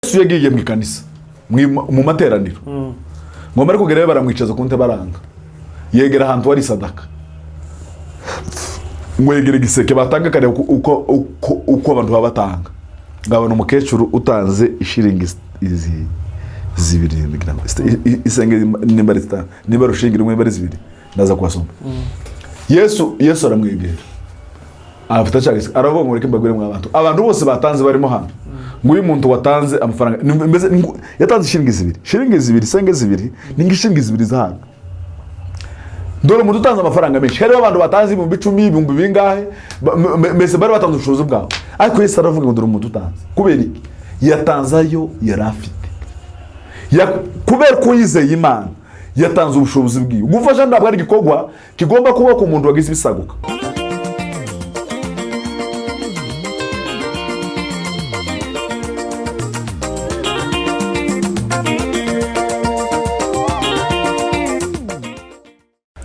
Yesu yagiye mu ikanisa mu materaniro ngo bari kugera baramwicaza ku ntebe baranga yegera ahantu wari sadaka ngo yegere giseke batanga kare uko abantu babatanga ngabona umukecuru utanze ishiringi zibiri ngira isenge nimba rushingira umwe bari zibiri ndaza kwasoma Yesu aramwegera afite cyagise aravuga ngo reke mbagwire mu abantu bose batanze barimo hano ngo uyu muntu watanze amafaranga yatanze shiringi zibiri senge zibiri ningi shiringi zibiri zahanga dore umuntu utanze amafaranga menshi hari abantu batanze 10,000 ibihumbi bingahe mese bari batanze ubushobozi bwabo ariko Yesu aravuga ngo dore umuntu utanze kubera iki yatanzayo yarafite kubera ko yizeye Imana yatanze ubushobozi bwiwe gufasha ndabwo ari gikogwa kigomba kuba ku muntu wagize bisaguka.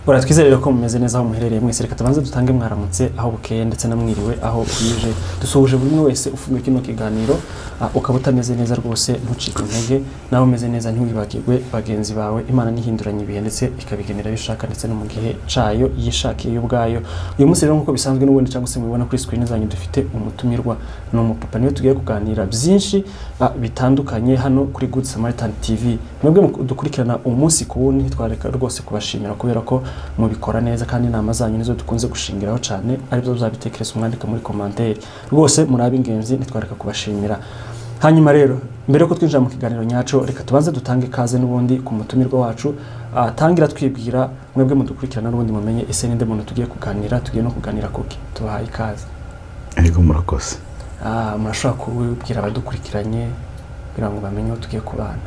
Ora twizere ko mumeze neza aho muherereye mwese reka tubanze dutange mwaramutse aho bukeye ndetse namwiriwe aho bwije dusoje buri wese ufunga kino kiganiro ukabutameze neza rwose ntucike intege naho umeze neza ntiwibagirwe bagenzi bawe Imana nihinduranye ibihe ndetse ikabigenera bishaka ndetse no mu gihe cayo yishakiye ubwayo. Uyu munsi rero nkuko bisanzwe n'ubundi cyangwa se mubibona kuri screen zanyu dufite umutumirwa no umupapa niwe tugiye kuganira byinshi bitandukanye hano kuri Good Samaritan TV. Mwebwe dukurikirana umunsi ku wundi twareka rwose kubashimira kubera ko mubikora neza kandi inama zanyu nizo dukunze gushingiraho cyane aribyo uzabitekereza umwandika muri commentaire rwose murabe ingenzi nitwareka kubashimira. Hanyuma rero mbere ko twinjira mu kiganiro nyaco reka tubanze dutange kaze n'ubundi ku mutumirwa wacu tangira twibwira mwebwe mudukurikirana n'ubundi mumenye ese ninde muntu tugiye no kuganira kuki tubahaye ikaze. Ego murakoze. Murashobora kubwira abadukurikiranye kugira ngo bamenye aho tugiye kubana.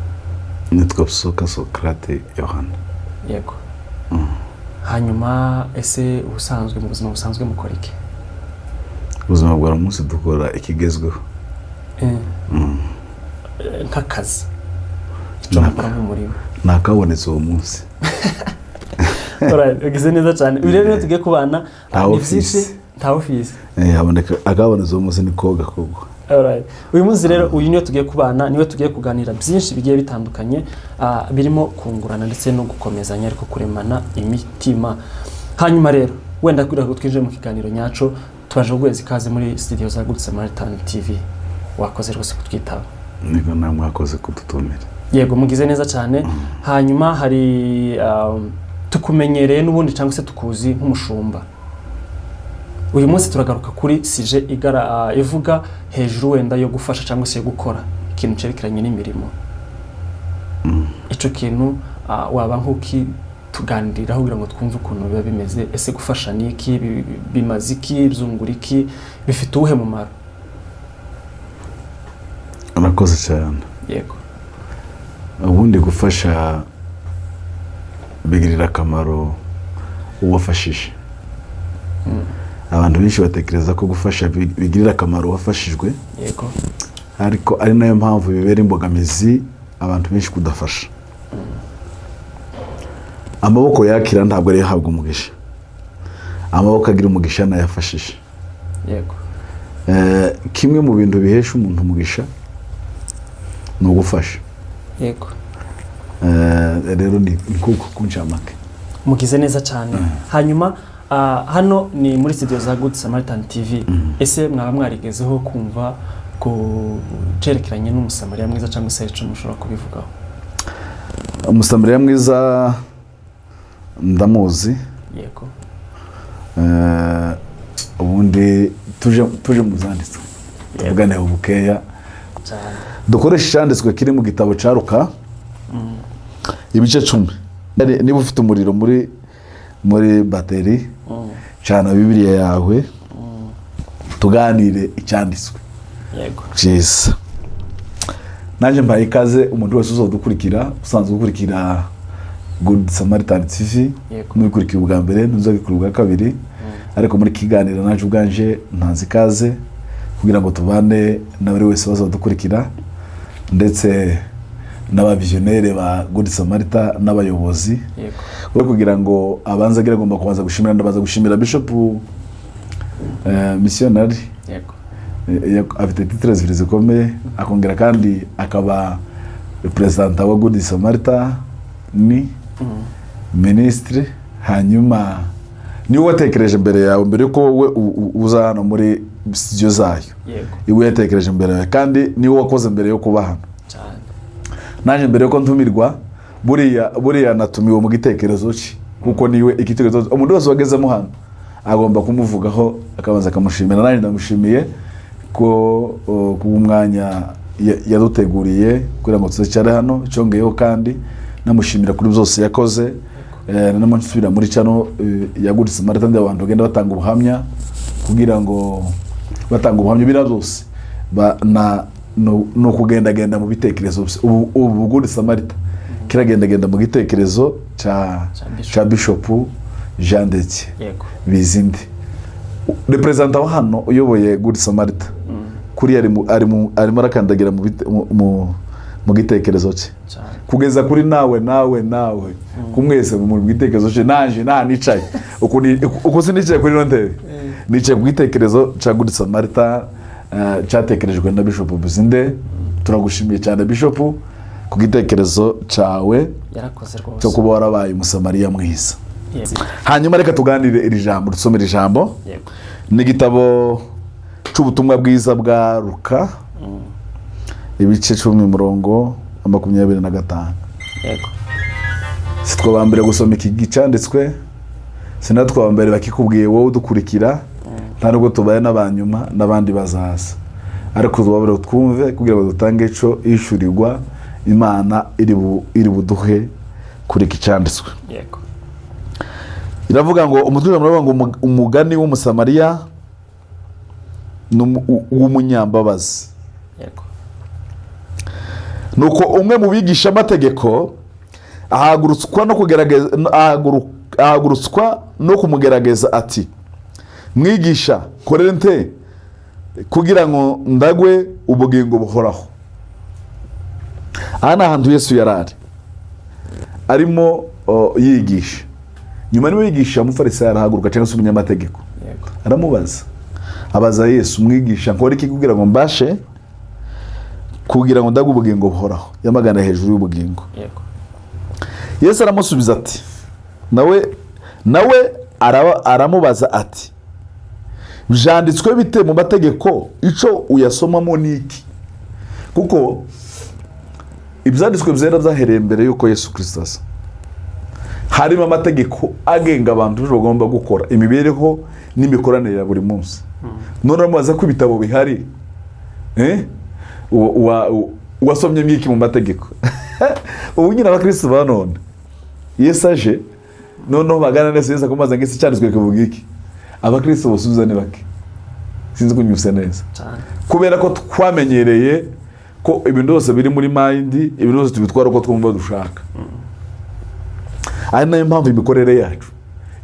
Nitwa Busoka Socrate Yohana. Yego. Hanyuma ese ubusanzwe mu buzima busanzwe mukora iki? Ubuzima bwa umunsi dukora ikigezweho. Nk'akazi. Icyo mukora mu murimo. Nakabonetse uwo munsi. Alright, ugize neza cyane. Ubu rero tugiye kubana nta office. Haboneka akabonetse uwo munsi ni koga kogwa. Alright. Uyu munsi rero uyu niwe tugiye kubana niwe tugiye kuganira byinshi bigiye bitandukanye birimo kungurana ndetse no gukomezanya ariko kuremana imitima. Hanyuma rero wenda kwira ko twinje mu kiganiro nyaco twaje gwezi kaze muri studio za Good Samaritan TV. Wakoze rwose kutwitaba. Niko namwe akoze kututumira. Yego mugize neza cyane. Hanyuma hari tukumenyereye n'ubundi cyangwa se tukuzi nk'umushumba. Uyu munsi turagaruka kuri sije ivuga hejuru wenda yo gufasha cyangwa se yo gukora ikintu cerekeranye n'imirimo. Ico kintu waba nkuki tuganiriraho kugira ngo twumve ukuntu biba bimeze ese gufasha niki bimaze iki byungura iki bifite ubuhe mumaro. Anakoze cyane. Yego. Ubundi gufasha bigirira akamaro uwafashije. Abantu benshi batekereza ko gufasha bigirira akamaro wafashijwe. Yego. Ariko ari nayo mpamvu bibera imbogamizi abantu benshi kudafasha. Amaboko yakira ntabwo ari yahabwa umugisha. Amaboko agira umugisha na yafashije. Yego. Kimwe mu bintu bihesha umuntu umugisha no gufasha. Yego. Rero ni kuko kuncamake. Mugize neza cyane. Hanyuma hano ni muri studio za Good Samaritan TV. Ese mwaba mwarigezeho kumva ko cerekeranye n'umusamariya mwiza cyangwa se ico mushobora kubivugaho? Umusamariya mwiza ndamuzi. Yego. Ubundi tuje mu zanditswe. Tuvugane ubukeya. Cyane. Dukoresha cyanditswe kiri mu gitabo ca Luka. Ibice 10. Niba ufite umuriro muri bateri cyane Bibiliya yawe tuganire icyanditswe. Yego. Jesus. Naje mbaye ikaze umuntu wese uzodukurikira usanzwe gukurikira Good Samaritan TV. Mubikurikira ubwa mbere ntuzagikurikira ubwa kabiri. Ariko muri kiganiro naje ubwanje ntanzi ikaze kugira ngo tubane na buri wese bazodukurikira ndetse n'abavisionnaire ba Good Samaritan n'abayobozi. Yego. Kugira ngo abanza agomba kubanza gushimira ndabaza gushimira Bishop missionary. Yego. afite titre zibiri zikomeye, akongera kandi akaba perezida wa Good Samaritan ni ministre. Hanyuma niwe watekereje mbere yawe, mbere ko we uza hano muri studio zayo, iwe yatekereje mbere yawe, kandi niwe wakoze mbere yo kuba hano. Naje mbere ko ntumirwa, buriya natumiwe mu gitekerezo cye, kuko niwe igitekerezo umuntu wese wagezemo hano agomba kumuvugaho, akabanza akamushimira. Naje ndamushimiye ko umwanya yaduteguriye kugira ngo tuzacare hano, cyongeyeho kandi namushimira kuri byose yakoze. Namusubira muri cano ya Good Samaritan, abantu bagenda batanga ubuhamya kugira ngo batanga ubuhamya bira byose no kugendagenda mu bitekerezo. Ubu Good Samaritan kiragendagenda mu gitekerezo cha Bishop Jean Ndetse Bizindi, representa wa hano uyoboye Good Samaritan. Kuri arimo arakandagira mu gitekerezo cye, kugeza kuri nawe kumwese mu gitekerezo cye. Naje nicaye uko sinicaye kuri ntebe, nicaye ku gitekerezo cha Good Samaritan cyatekerejwe na Bishop Bizinde. Turagushimiye cyane Bishop ku gitekerezo cyawe, yarakoze rwose cyo kuba warabaye Umusamariya mwiza. Hanyuma reka tuganire iri jambo, dusomere ijambo. Ni igitabo cy'ubutumwa bwiza bwa Luka, ibice 10:25. Sitwabambere gusoma iki gicanditswe, sinatwabambere bakikubwiye wowe udukurikira, nta nubwo tubaye n'abanyuma n'abandi bazaza, ariko tubabere twumve kugira ngo dutange ico ishurirwa Imana iri buduhe kuri iki cyanditswe. Iravuga ngo umutwe muravuga ngo umugani w'Umusamariya w'umunyambabazi. Nuko umwe mu bigisha amategeko ahagurutswa no kumugerageza ati, mwigisha korere nte kugira ngo ndagwe ubugingo buhoraho. Aha ni ahantu Yesu yarari arimo yigisha. Nyuma niwe yigisha, umufarisayo arahaguruka cyangwa se umunyamategeko aramubaza, abaza Yesu, mwigisha nkora iki kugira ngo mbashe kugira ngo ndagwe ubugingo buhoraho? Yamagana hejuru y'ubugingo. Yesu aramusubiza ati, nawe aramubaza ati, byanditswe bite mu mategeko, ico uyasomamo niki? Kuko ibyanditswe byera byahereye mbere yuko Yesu Kristo aza. Harimo amategeko agenga abantu bagomba gukora imibereho n'imikoranire ya buri munsi. None amaze ko ibitabo bihari, wasomye mwiki mu mategeko? Ubu nyina abakristo banone Yesu aje none bagana neza Yesu kumaza ngese cyanditswe kuvuga iki? Abakristo bosuzane bake, sinzi kunyuse neza kubera ko twamenyereye ko ibintu byose biri muri mind, ibintu byose tubitwara uko twumva dushaka. Ari nayo mpamvu imikorere yacu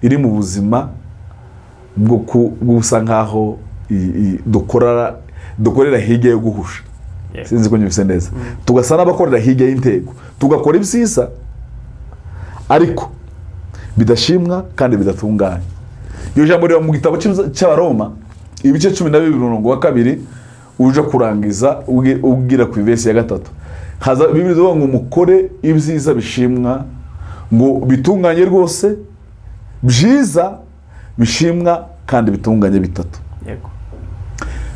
iri mu buzima bwo gusa nkaho dukorera hirya yo guhusha. Sinzi ko nyuse neza. Tugasa n'abakorera hirya y'intego, tugakora ibyiza ariko bidashimwa kandi bidatunganye. Iyo jambo ryo mu gitabo cy'Abaroma ibice 12:2 uje kurangiza ugira ku verse ya 3, haza Bibiliya ivuga ngo mukore ibyiza bishimwa, ngo bitunganye rwose, byiza bishimwa kandi bitunganye bitatu.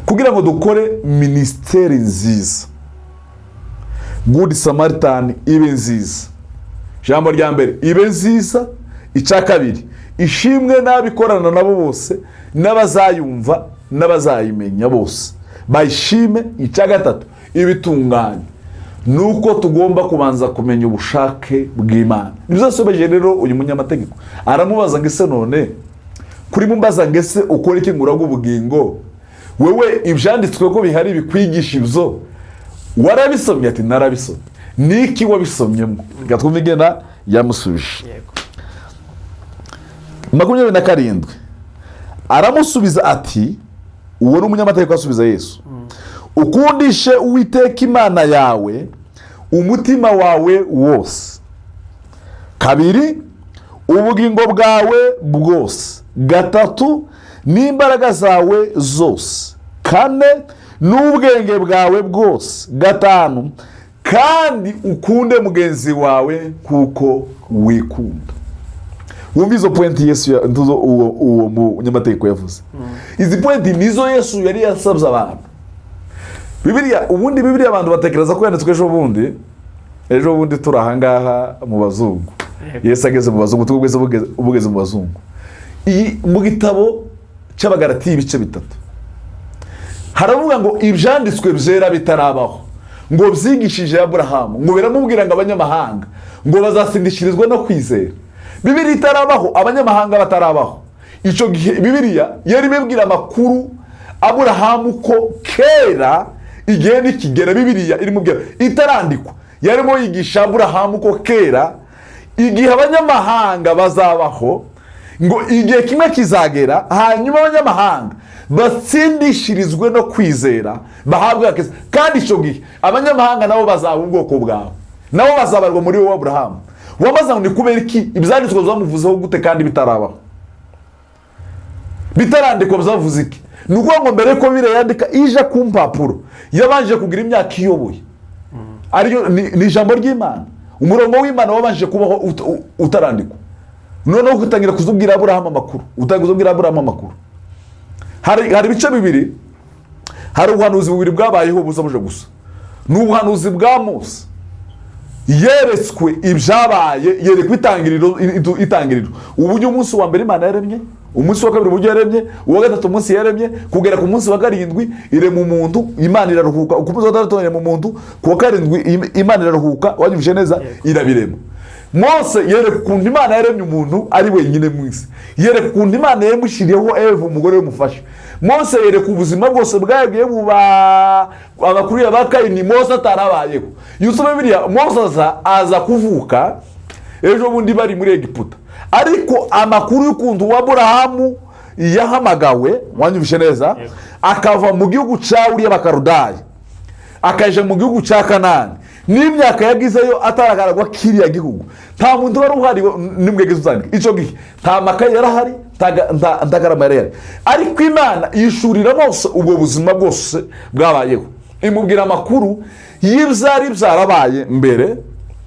Kugira ngo dukore ministeri nziza, Good Samaritan ibe nziza, jambo rya mbere ibe nziza, icya kabiri ishimwe n'abikorana nabo bose, n'abazayumva n'abazayimenya bose bayishime, icya gatatu ibitunganye. Nuko tugomba kubanza kumenya ubushake bw'Imana. Nibyo sobeje rero uyu munyamategeko aramubaza ngese none kuri mumbaza ngese ukora iki ngurago ubugingo, wewe ibyanditswe ko bihari bikwigisha ibyo warabisomye? Ati narabisomye. Niki wabisomyemo? Gatwumvigena yamusubije. 27 aramusubiza ati, uwo n'umunyamategeko asubiza Yesu, ukundishe Uwiteka Imana yawe umutima wawe wose, kabiri ubugingo bwawe bwose, gatatu n'imbaraga zawe zose, kane n'ubwenge bwawe bwose. gatanu kandi ukunde mugenzi wawe kuko wikunda. Wumva izo pointi Yesu uwo munyamategeko yavuze. Izi pointi nizo Yesu yari yasabye abantu. Bibiliya abantu batekereza ko yanditswe ejo bundi turi ahangaha mu bazungu. Yesu ageze mu bazungu, ubugeze mu bazungu. Mu gitabo cy'Abagalatiya ibice 3 haravuga ngo ibyanditswe byera bitarabaho ngo byigishije Aburahamu, ngo biramubwira ngo abanyamahanga ngo bazasindishirizwa no kwizera. Bibiliya itarabaho, abanyamahanga batarabaho. Icyo gihe Bibiliya yari ibibwira amakuru Aburahamu ko kera igihe nikigera. Bibiliya iri mubwira itarandikwa, yarimo yigisha Aburahamu ko kera igihe abanyamahanga bazabaho, ngo igihe kimwe kizagera hanyuma abanyamahanga batsindishirizwe no kwizera bahabwe akazi. Kandi icyo gihe abanyamahanga nabo bazaba ubwoko bwawe, nabo bazabarwa muri wowe Aburahamu. Wamaze ngo ni kubera iki ibyanditswe zamuvuzeho gute kandi bitarabaho, bitarandikwa byavuze iki? Ni ukuvuga ngo mbere ko Bibiliya yandika ije ku mpapuro yabanje kugira imyaka iyoboye, ariyo ni ijambo ry'Imana. Umurongo w'Imana wabanje kubaho utarandikwa. Noneho gutangira kuzubwira Aburahamu amakuru, utaguzubwira Aburahamu amakuru. Hari ibice bibiri. Hari ubuhanuzi bubiri bwabayeho buza buje gusa. Ni ubuhanuzi bwa Mose, yeretswe ibyabaye, yerekwa itangiriro uburyo umunsi wa mbere Imana yaremye, umunsi wa kabiri uburyo yaremye, uwa gatatu umunsi yaremye, kugera ku munsi wa karindwi irema umuntu, Imana iraruhuka. Ku munsi wa gatatu irema umuntu, ku wa karindwi Imana iraruhuka. Wanyumvise neza? Irabirema. Mose yereka ukuntu Imana yaremye umuntu ari wenyine mu isi, yereka ukuntu Imana yamushyiriyeho Eva umugore w'umufasha. Mose yereka ubuzima bwose bwagiye buba abakuru ya Bakayini Mose atarabayeho. Yusome Bibiliya, Mose aza kuvuka ejo bundi bari muri Egiputa, ariko amakuru y'ukuntu Aburahamu yahamagawe, wanyumvise neza, akava mu gihugu cya Uriya Bakarudayi akaje mu gihugu cya Kanani, n'imyaka yagizeyo ataragaragwa kiriya gihugu, nta muntu wari uhari nimwegeze uzandika. Icyo gihe nta makaye yarahari, nta garama yarahari, ariko Imana yishurira Mose ubwo buzima bwose bwabayeho, imubwira amakuru y'ibyari byarabaye mbere.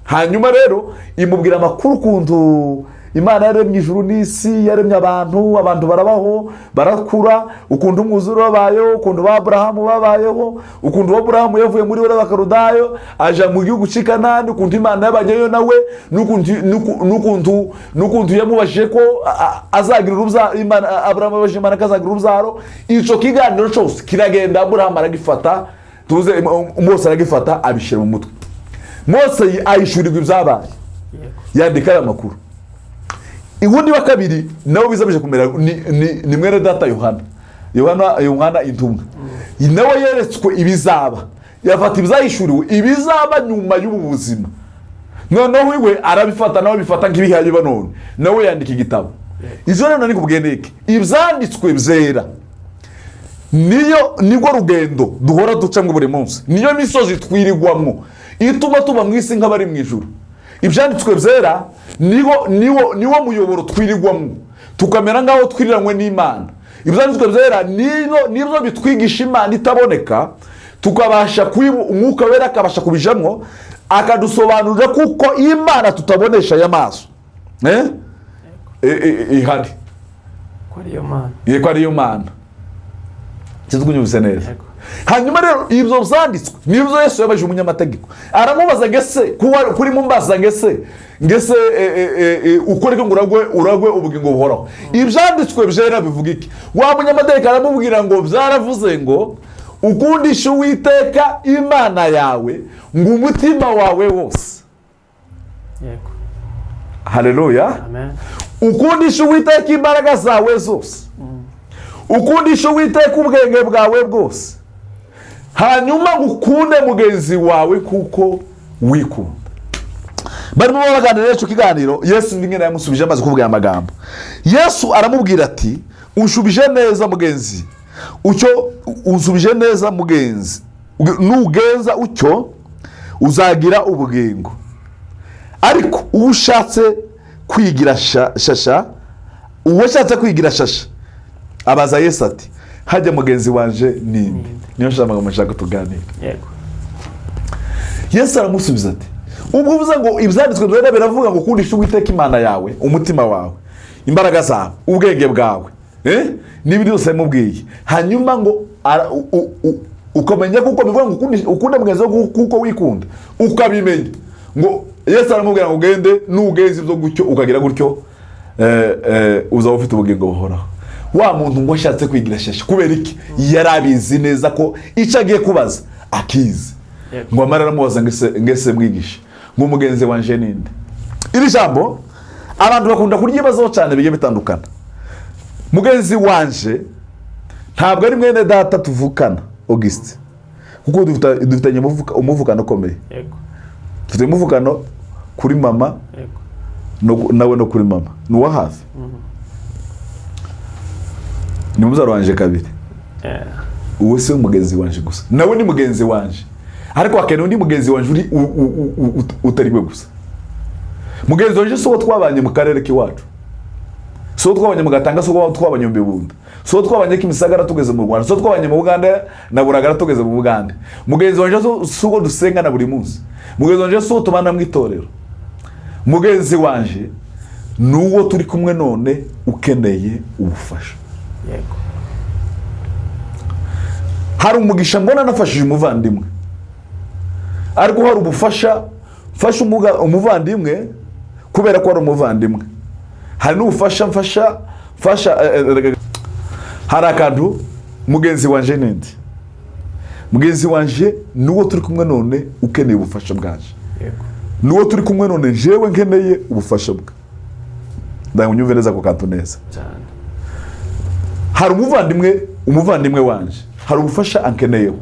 Hanyuma rero imubwira amakuru ukuntu Imana yaremye ijuru n'isi, yaremye abantu barabaho barakura, ukuntu umwuzure wabayeho, ukuntu ba Aburahamu babayeho, ukuntu Aburahamu yavuye muri Uriya Bakarudayo aja mu gihugu cy'i Kanani, ukuntu Imana yabageyo nawe, n'ukuntu yamubajije ko azagira urubyaro. Aburahamu yabajije Imana ko azagira urubyaro. Icyo kiganiro cyose kiragenda, Aburahamu aragifata, Mose aragifata abishyira mu mutwe. Mose ayishurirwa ibyabaye, yandika aya makuru. Ubundi wa kabiri nawe bizabije kumera ni mwene data Yohana intumwa. Nawe yeretswe ibizaba, yafata ibyayishuriwe ibizaba nyuma y'ubu buzima. Noneho iwe arabifata, nawe bifata nk'ibihaye banone, nawe yandika igitabo. Izo rero nani kubugendeke ibyanditswe byera, nibwo rugendo duhora duca ngo buri munsi, niyo misozi twirigwamo ituma tuba mu isi nk'abari mu ijuru. Ibyanditswe byera niwo muyoboro twirigwamo tukamera ngaho twiriranywe n'Imana. Ibyanditswe byera nibyo bitwigisha Imana itaboneka, tukabasha umwuka wera akabasha kubijamwo akadusobanurira kuko Imana tutabonesha y'amaso ihari ko ariyo Mana. Kizgunyuze neza. Hanyuma rero ibyo byanditswe nibyo Yesu yabaje umunyamategeko, aramubaza ngese kuri mumbaza ngese ukore ko uragwe ubugingo buhoraho. Ibyanditswe byera bivuga iki? Wa munyamategeko aramubwira ngo byaravuze ngo ukundisha Uwiteka Imana yawe ngo umutima wawe wose. Yego. Haleluya. Amen. Ukundisha Uwiteka imbaraga zawe zose, ukundisha Uwiteka ubwenge bwawe bwose, hanyuma ukunde mugenzi wawe kuko wikunda. Barimo baganira icyo kiganiro, Yesu ndingena yamusubije amaze kuvuga amagambo. Yesu aramubwira ati unshubije neza mugenzi, ucyo unsubije neza mugenzi, nugenza ucyo uzagira ubugingo. Ariko ushatse kwigira shasha, uwashatse kwigira shasha abaza Yesu ati hajya mugenzi wanje ninde. Niyo nshaka tuganira. Yego. Yesu aramusubiza ati, ubwo uvuze ngo ibyanditswe byera biravuga ngo ukundisha Uwiteka Imana yawe, umutima wawe, imbaraga zawe, ubwenge bwawe, n'ibindi byose mubwiye. Hanyuma ngo ukamenya kuko bivuga ngo ukunda mugenzi wawe kuko wikunda, ukabimenya. Ngo Yesu aramubwira ngo ugende n'ugenzi byo gutyo ukagira gutyo, uzaba ufite ubugingo buhoraho. Wa muntu ngo ashatse kwigira shasha kubera iki? Yarabizi neza ko icyo agiye kubaza akizi. Ngo amara aramubaza ngese mwigisha ngo mugenzi wanje ninde. Iri jambo abantu bakunda kuryibazaho cyane bigiye bitandukana. Mugenzi wanje ntabwo ari mwene data tuvukana Auguste, kuko dufitanye umuvukano ukomeye. Yego. Dufite umuvukano kuri mama. Yego. Nawe no kuri mama ni uwa hafi. Ni muzaro wanje kabiri. Uwo si umugenzi wanje gusa, nawe ni mugenzi wanje, ariko akeneye undi mugenzi wanje uri utari we gusa. Mugenzi wanje so twabanye mu karere k'iwacu, so twabanye mu Gatanga, so twabanye mu Bibunda, so twabanye Kimisagara tugeze mu Rwanda, so twabanye mu Buganda na Buragara tugeze mu Buganda. Mugenzi wanje so dusenga na buri munsi. Mugenzi wanje so tubana mu itorero. Mugenzi wanje nuwo turi kumwe none ukeneye ubufasha. Yego. Hari umugisha mbona nafashije umuvandimwe, ariko hari ubufasha mfasha umuvandimwe kubera ko ari umuvandimwe. Hari n'ubufasha mfasha hari akantu mugenzi wanje ninde. Mugenzi wanje nuwo turi kumwe none ukeneye ubufasha bwaje. Yego. Nuwo turi kumwe none jewe nkeneye ubufasha bwe. Ndanyumve neza ko kantu neza cyane. Hari umuvandimwe wanje, hari ubufasha ankeneyeho.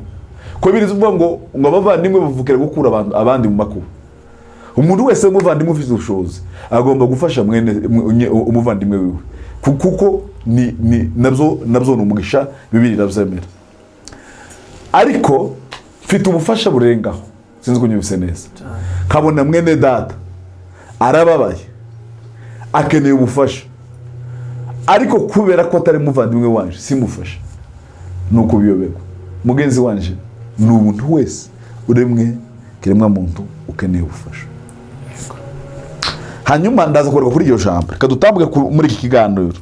Ko biriza uvuga ngo abavandimwe bavukira gukura abandi mu makuba. Umuntu wese umuvandimwe ufite ubushobozi agomba gufasha umuvandimwe wiwe, kuko nabyo n'umugisha Bibiliya irabyemera. Ariko mfite ubufasha burengaho, sinzi ko nyumvise neza. Kabona mwene data arababaye, akeneye ubufasha, ariko kubera ko atari muvandimwe wanje simufasha, nuko biyoberwa. Mugenzi wanje ni umuntu wese uremwe kiremwa muntu ukeneye ubufasha. Hanyuma ndaza kugaruka kuri iryo jambo, reka dutambuke muri iki kiganiro.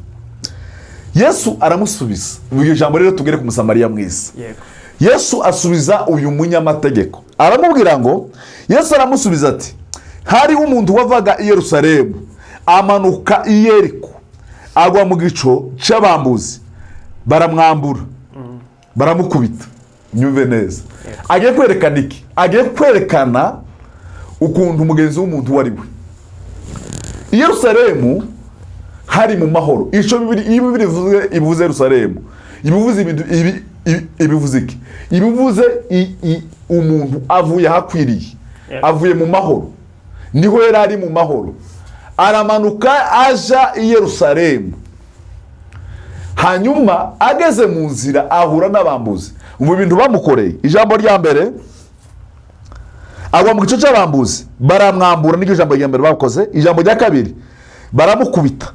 Yesu aramusubiza. Iryo jambo rero tugere ku Umusamariya mwiza. Yesu asubiza uyu munyamategeko, aramubwira ngo, Yesu aramusubiza ati, hari umuntu wavaga i Yerusalemu amanuka i Yeriko, agwa mu gico cy'abambuzi, baramwambura, baramukubita. Nyumve neza. Agiye kwerekana iki? Agiye kwerekana ukuntu umugenzi w'umuntu wari we. I Yerusalemu hari mu mahoro. Ico Bibiliya ivuze Yerusalemu, ibivuze ibintu ibivuze iki? Ibivuze umuntu avuye hakwiriye, avuye mu mahoro, niho yari ari mu mahoro, aramanuka aja i Yerusalemu. Hanyuma ageze mu nzira ahura n'abambuzi. Mu bintu bamukoreye, ijambo rya mbere, agwa mu gice cy'abambuzi, baramwambura, n'iryo jambo rya mbere bakoze. Ijambo rya kabiri, baramukubita,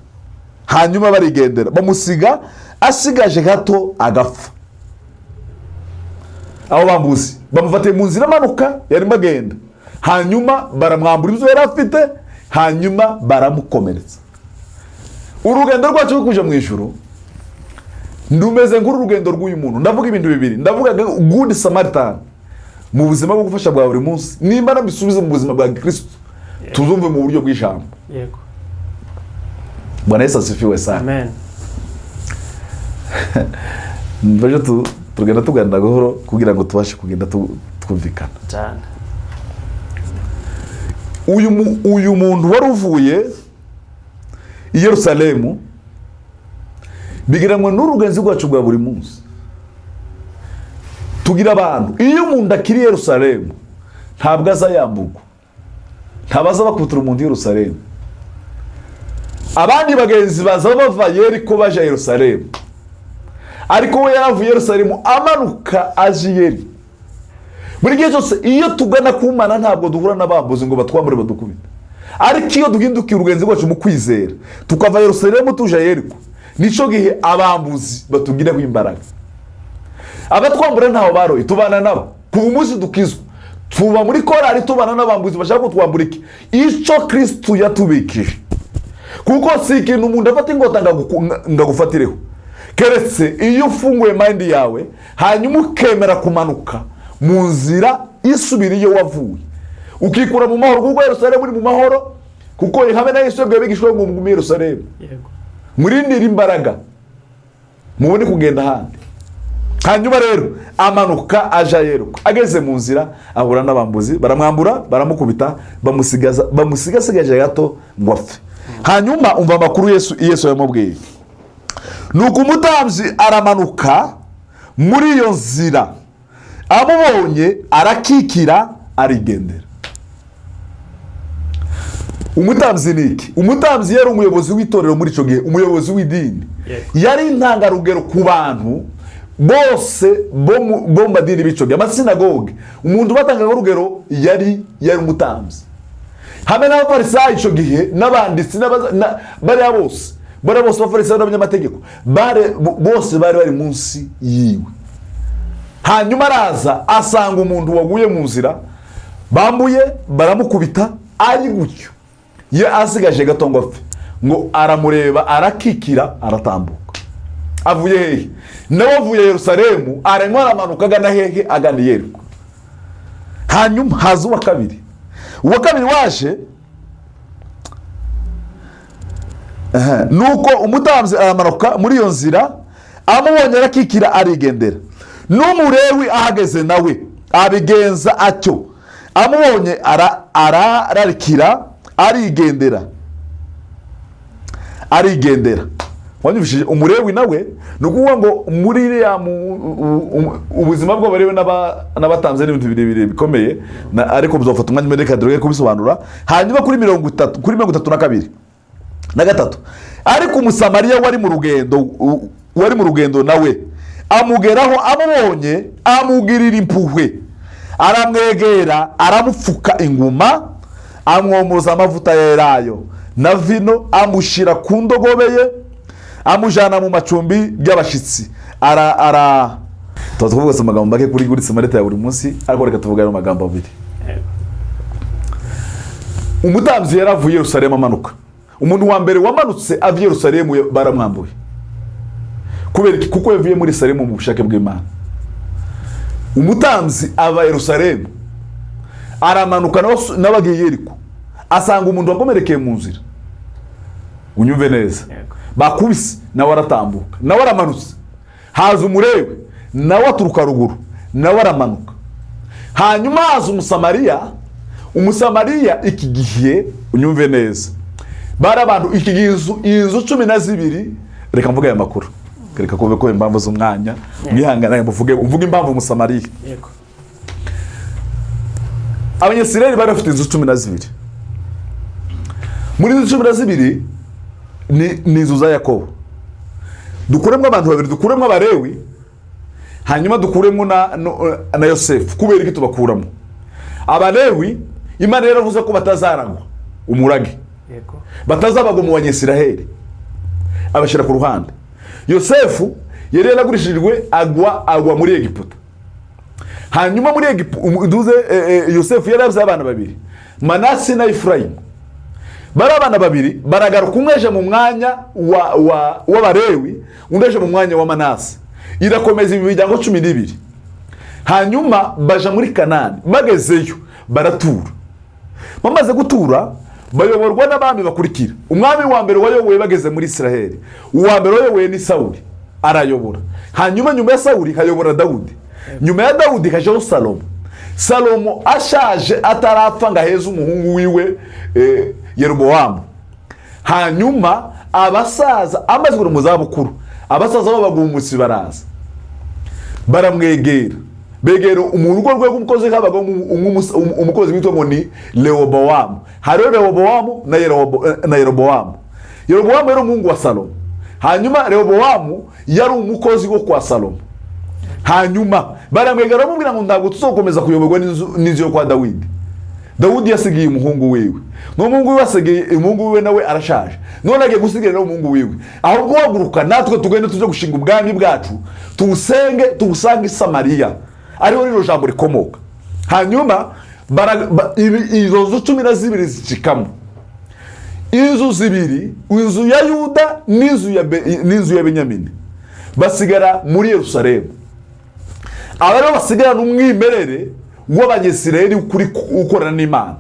hanyuma barigendera, bamusiga asigaje gato agapfa. Abo bambuzi bamufatiye mu nzira amanuka, yari magenda, hanyuma baramwambura ibyo yari afite, hanyuma baramukomeretsa. Urugendo rwacu rwo kuja mu ijuru ndumeze nk'urugendo rw'uyu muntu. Ndavuga ibintu bibiri, ndavuga good Samaritan mu buzima bwo gufasha bwa buri munsi, nimba nabisubiza mu buzima bwa Kristo, tuzumve mu buryo bw'ijambo. Yego. Bwana Yesu asifiwe sana. Amen. Mbaje tugenda tuganira gahoro kugira ngo tubashe kugenda twumvikana cyane. Uyu muntu wari uvuye i Yerusalemu, bigiranwa n'urugenzi rwacu bwa buri munsi. Tugira abantu, iyo umuntu akiri i Yerusalemu ntabwo aza yambugwa, ntabaza bakubitira umuntu i Yerusalemu. Abandi bagenzi baza bava Yeriko baje i Yerusalemu, ariko we yaravuye i Yerusalemu amanuka aje i Yeriko. Buri gihe cyose iyo tugana ku Mana ntabwo duhura n'abambuzi ngo batwambure badukubita, ariko iyo duhindukiye urugenzi rwacu mu kwizera tukava i Yerusalemu tuja Yeriko, nico gihe abambuzi batugiraho imbaraga. abatwambura ntaho baroye tubana nabo kuva umunsi dukizwa tuba muri korari tubana n'abambuzi bashaka kutwambura iki icyo Kristo yatubikije kuko si ikintu umuntu afata ingota ngagufatireho keretse iyo ufunguye mind yawe hanyuma ukemera kumanuka mu nzira isubira iyo wavuye ukikura mu mahoro kuko Yerusalemu uri mu mahoro kuko habe na Yesu yabwiye abigishwa ngo mu Yerusalemu murindira imbaraga mubone kugenda handi. Hanyuma rero amanuka aja yeruka ageze mu nzira ahura n'abambuzi baramwambura baramukubita bamusigasigaje gato ngo apfe. Hanyuma umva makuru Yesu yamubwiye nuko umutambyi aramanuka muri iyo nzira amubonye arakikira arigendera. Umutambyi niki? Umutambyi yari umuyobozi w'itorero muri ico gihe, umuyobozi w'idini. Yari intangarugero ku bantu bose bo mu madini b'ico gihe, amasinagoge. Umuntu batanga urugero yari umutambyi. Hamwe n'abafarisayo ico gihe n'abanditsi bariya bose abafarisayo n'abanyamategeko bose bari munsi yiwe. Hanyuma araza asanga umuntu waguye mu nzira, bambuye baramukubita ari gutyo, ye asigaje gato ngo apfe. Ngo aramureba arakikira aratambuka. Avuye hehe? Nawe avuye Yerusalemu aranywa aramanuka agana hehe? Aganiriye. Hanyuma haza uwa kabiri waje nuko umutambyi aramanuka muri iyo nzira amubonye arakikira arigendera. N'umurewi ahageze nawe abigenza atyo, amubonye ararikira arigendera. Wanyumvishije? Umurewi nawe nukuvuga ngo muri ya ubuzima bw'abarewe n'abatanze n'ibintu birebire bikomeye, ariko bizofata umwanya mwereka droge kubisobanura. Hanyuma kuri 32 na gatatu, ariko Umusamariya wari mu rugendo nawe amugeraho amubonye amugirira impuhwe, aramwegera aramupfuka inguma, amwomoza amavuta yerayo na vino, amushira ku ndogobeye, amujana mu macumbi y'abashitsi. Tuvuga amagambo make kuri guritse mareta ya buri munsi, ariko reka tuvuga ayo magambo abiri. Umutambyi yaravuye Yerusalemu amanuka. Umuntu wa mbere wamanutse avuye Yerusalemu baramwambuye. Kubera kuko yavuye muri Yerusalemu mu bushake bw'Imana. Umutambyi ava Yerusalemu aramanuka n'abagiye Yeriko, asanga umuntu wakomerekeye mu nzira. Unyumve neza, bakubise nawe aratambuka, nawe aramanutse. Haza umurewe nawe aturuka ruguru, nawe aramanuka. Hanyuma haza Umusamariya iki gihe, unyumve neza, bari abantu iki gihe inzu 12. Reka mvuga aya makuru, reka kube ko impamvu z'umwanya mwihangana mvuge impamvu Umusamariya. Yego. Abanyesirayeli bari bafite inzu 12. Muri inzu 12 ni inzu za Yakobo. Dukuremo abantu babiri, dukuremo abarewi, hanyuma dukuremo na Yosefu. Kubera iki tubakuramo? Abarewi Imana yaravuze ko batazaragwa umurage. Yego. Batazabagwa mu Banyesirayeli, abashira ku ruhande. Yosefu yari yaragurishijwe agwa muri Egiputa. Hanyuma muri Egiputa Yosefu yari yabuze abana babiri, Manase na Efurayimu. Bari abana babiri baragaruka, umweje mu mwanya w'abarewi, undeje mu mwanya wa Manase. Irakomeza imiryango 12. Hanyuma baja muri Kanani, bagezeyo baratura. Bamaze gutura bayoborwa n'abami bakurikira. Umwami wa mbere wayoboye bageze muri Israeli, uwa mbere wayoboye ni Sawuli, arayobora. Hanyuma nyuma ya Sawuli hayobora Dawudi. Nyuma ya Dawudi hajeho Salomo ashaje atarapfa ngo aheze umuhungu wiwe Yeroboamu. Hanyuma abasaza amaze mu zabukuru, abasaza b'abagumutsi baraza baramwegera, begera umurugo rwe umukozi kabaga umukozi witwa ngo ni Rehobowamu. Hariho Rehobowamu na Yeroboamu. Yeroboamu yari umuhungu wa Salomo. Hanyuma Rehobowamu yari umukozi wo kwa Salomo. Hanyuma baramwegera bamubwira ngo ntabwo tuzokomeza kuyoborwa n'inzu yo kwa Dawidi. Dawudi yasigiye umuhungu wiwe, n'umuhungu wiwe asigaye, umuhungu wiwe nawe arashaje, none agiye gusigira umuhungu wiwe. Ahubwo waguruka natwe tugende tuje gushinga ubwami bwacu, tubusange i Samariya, ariho rino jambo rikomoka. Hanyuma izo nzu 12 zicikamo, inzu zibiri, inzu ya Yuda n'inzu ya Benyamini, basigara muri Yerusalemu. Abari basigara n'umwimerere w'Abanyesirayeli ukuri ukorana n'Imana.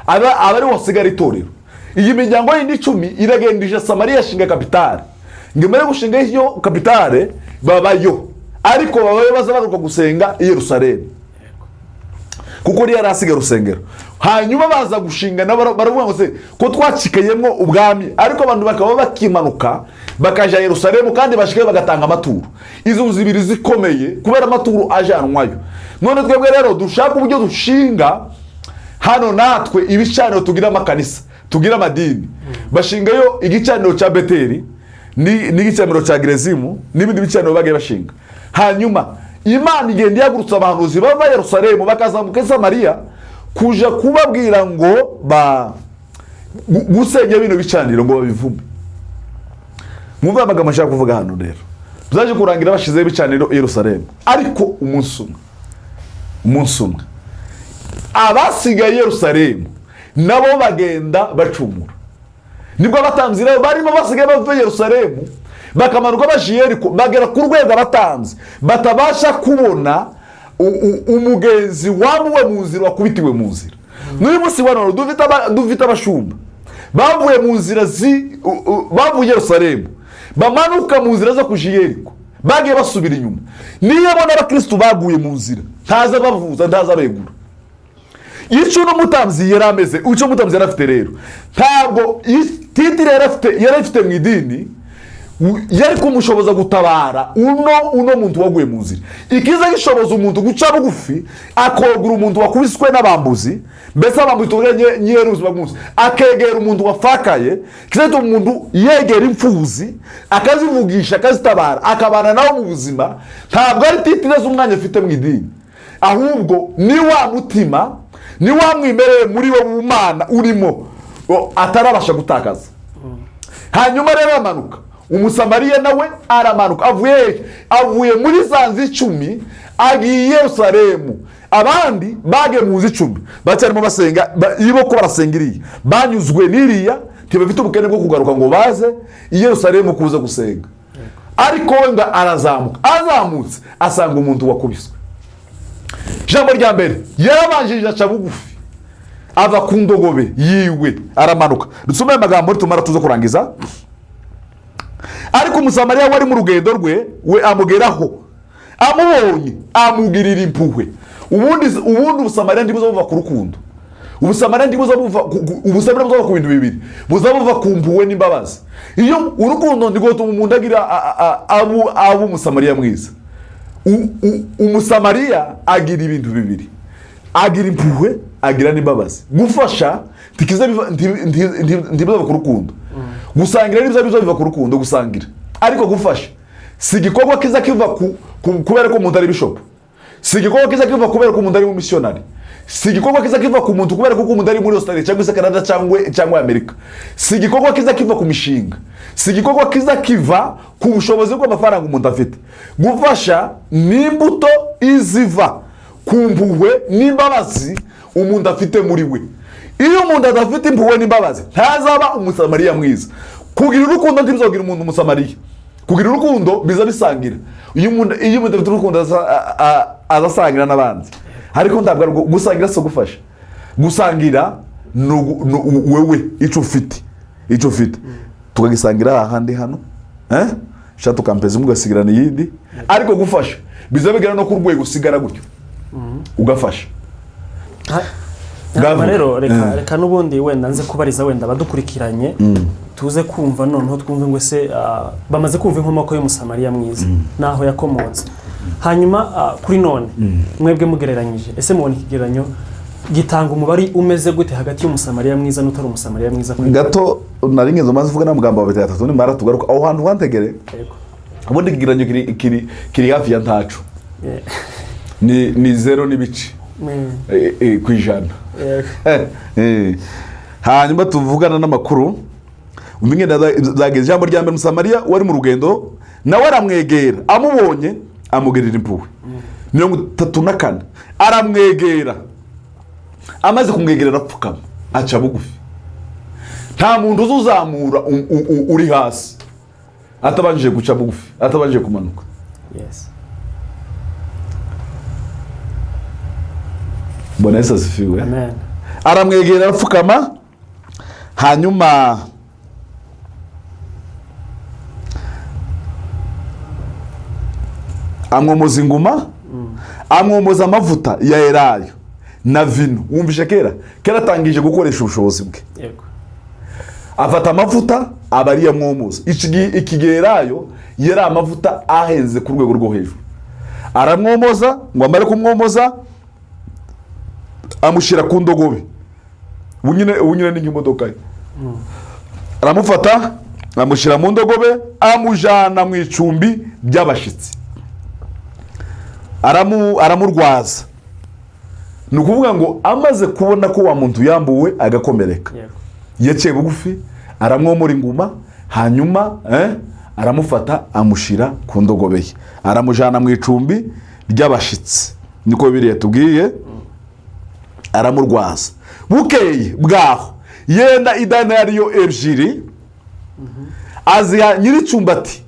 Abari basigara itorero. Iyi miryango yindi 10 iragendije Samariya shinga kapitale. Ngimere gushinga iyo kapitale babayo, ariko babaye bazabaruka gusenga i Yerusalemu, kuko yari asigaye urusengero. Hanyuma baza gushinga baravuga ngo se ko twacikayemo ubwami, ariko abantu bakaba bakimanuka bakaja Yerusalemu kandi bashikaye bagatanga amaturo. Izo zibiri zikomeye kubera amaturo ajanwayo. None twebwe rero dushaka uburyo dushinga hano natwe ibicaniro, tugira amakanisa, tugira amadini. Bashingayo igicaniro cya Beteli n'igicaniro cya Gerezimu n'ibindi bicaniro bagiye bashinga. Hanyuma Imana igenda yagurutsa abahanuzi bava Yerusalemu bakazamuka i Samariya kuja kubabwira ngo gusenya bino bicaniro ngo babivume. Mwumva amagambo nshaka kuvuga hano rero. Tuzaje kurangira bashize bicaniro i Yerusalemu, ariko umunsi umwe abasigaye Yerusalemu nabo bagenda bacumura. Nibwo abatanzi rero barimo basigaye bava Yerusalemu bakamanuka bashiyeriko, bagera ku rwego abatanzi batabasha kubona umugenzi wamuwe mu nzira, wakubitiwe mu nzira. N'uyu munsi wa none dufite abashumba bavuye mu nzira bavuye Yerusalemu bamanuka mu nzira zo kujiyeriko, bagiye basubira inyuma. Niyo abona abakristo baguye mu nzira ntaza bavuza, ntaza begura. Icyo n'umutamzi yari ameze, uco mutamzi yari afite rero, ntabwo titire yari afite mu idini yari kumushoboza gutabara uno muntu waguye mu nzira. Ikiza gishoboza umuntu guca bugufi akogura umuntu wakubiswe n'abambuzi, mbese abambuzi tuganye nyeri ubuzima bwose, akegera umuntu wafakaye. Kiza umuntu yegera imfuzi akazivugisha, akazitabara, akabana nawe mu buzima. Ntabwo ari titire z'umwanya afite mu idini, ahubwo ni wa mutima, ni wa mwimerere muri we w'Imana urimo atarabasha gutakaza. Hanyuma rero amanuka Umusamariya nawe aramanuka, avuye muri zanzi 10 agiye Yerusalemu. Abandi bage mu 10 bacyarimo basenga, ibo ko barasengiriye banyuzwe n'iriya tibafite ubukene bwo kugaruka ngo baze i Yerusalemu kuza gusenga. Ariko wenga azamutse asanga umuntu wakubiswe. Jambo rya mbere yarabanjije aca bugufi ava ku ndogobe yiwe aramanuka. Dusome amagambo tumara tuzo kurangiza. Ariko Umusamariya wari mu rugendo rwe we amugeraho, amubonye amugirira impuhwe. Ubundi Ubusamariya ndibuza buva ku rukundo. Ubusamariya ndibuza buva ku bintu bibiri, buza buva ku mpuhwe n'imbabazi. Iyo urukundo ndigotuma umuntu agira abo Umusamariya mwiza. Umusamariya agira ibintu bibiri, agira impuhwe, agira n'imbabazi. Gufasha ndibuza ku rukundo, gusangira nibyo biva ku rukundo, gusangira. Ariko gufasha si igikorwa kiza kiva kubera ko umuntu ari bishop, si igikorwa kiza kiva kubera ko umuntu ari missionary, si igikorwa kiza kiva ku muntu kubera ko umuntu ari muri Australia cyangwa se Canada cyangwa Amerika, si igikorwa kiza kiva ku mishinga, si igikorwa kiza kiva ku bushobozi bw'amafaranga umuntu afite. Gufasha ni imbuto iziva ku mpuhwe n'imbabazi umuntu afite muri we. Iyo umuntu adafite impuhwe n'imbabazi ntazaba Umusamariya mwiza. Kugira urukundo ntibizogira umuntu Umusamariya. Kugira urukundo biza bisangira. Iyo umuntu afite urukundo azasangira n'abandi. Ariko ntabwo gusangira so gufasha. Gusangira wewe icyo ufite. Tukagisangira ahandi hano. Sha tukampeza umugasigirana yindi. Ariko gufasha biza bigera no ku rwego usigara gutyo. Ugafasha. Rero reka n'ubundi wenda nze kubariza wenda badukurikiranye tuze kumva noneho twumve ngo se bamaze kumva inkomoko y'Umusamariya mwiza naho yakomotse. Hanyuma kuri none mwebwe mugereranyije, ese mubona ikigeranyo gitanga umubari umeze gute hagati y'Umusamariya mwiza n'utari Umusamariya mwiza? Gato naringezo maze vuga n'amagambo wa 3 ni mara tugaruka aho hantu wantegere. Ubundi ikigeranyo kiri hafi ya ntacu. Ni 0 n'ibice. ku ijana. Hanyuma tuvugana n'amakuru umenye zageze ijambo rya mbere Umusamariya wari mu rugendo nawe aramwegera amubonye amugirira impuhwe. 34 aramwegera amaze kumwegera arapfukama aca bugufi. Nta muntu uzuzamura uri hasi atabanje guca bugufi, atabanje kumanuka. Yes. Bwana Yesu asifiwe. Amen. Aramwegera arapfukama hanyuma amwomoza inguma, amwomoza amavuta ya elayo na vino. Wumvishe kera atangije gukoresha ubushobozi bwe. Yego. Afata amavuta abari yamwomoza. Ikigerayo yari amavuta ahenze ku rwego rwo hejuru. Aramwomoza ngo amare kumwomoza amushira ku ndogobe. Ubunyine ni nk'imodoka ye. Aramufata amushira mu ndogobe amujana mu icumbi by'abashitsi. Aramurwaza. Nukuvuga ngo amaze kubona ko wa muntu yambuwe agakomereka. Yaciye bugufi aramwomora inguma hanyuma aramufata amushira ku ndogobe ye. Aramujana mu icumbi ry'abashitsi. Niko biriye tubwiye. Aramurwaza. Bukeye bwaho yenda idanari yo ebyiri aziha nyiricumbati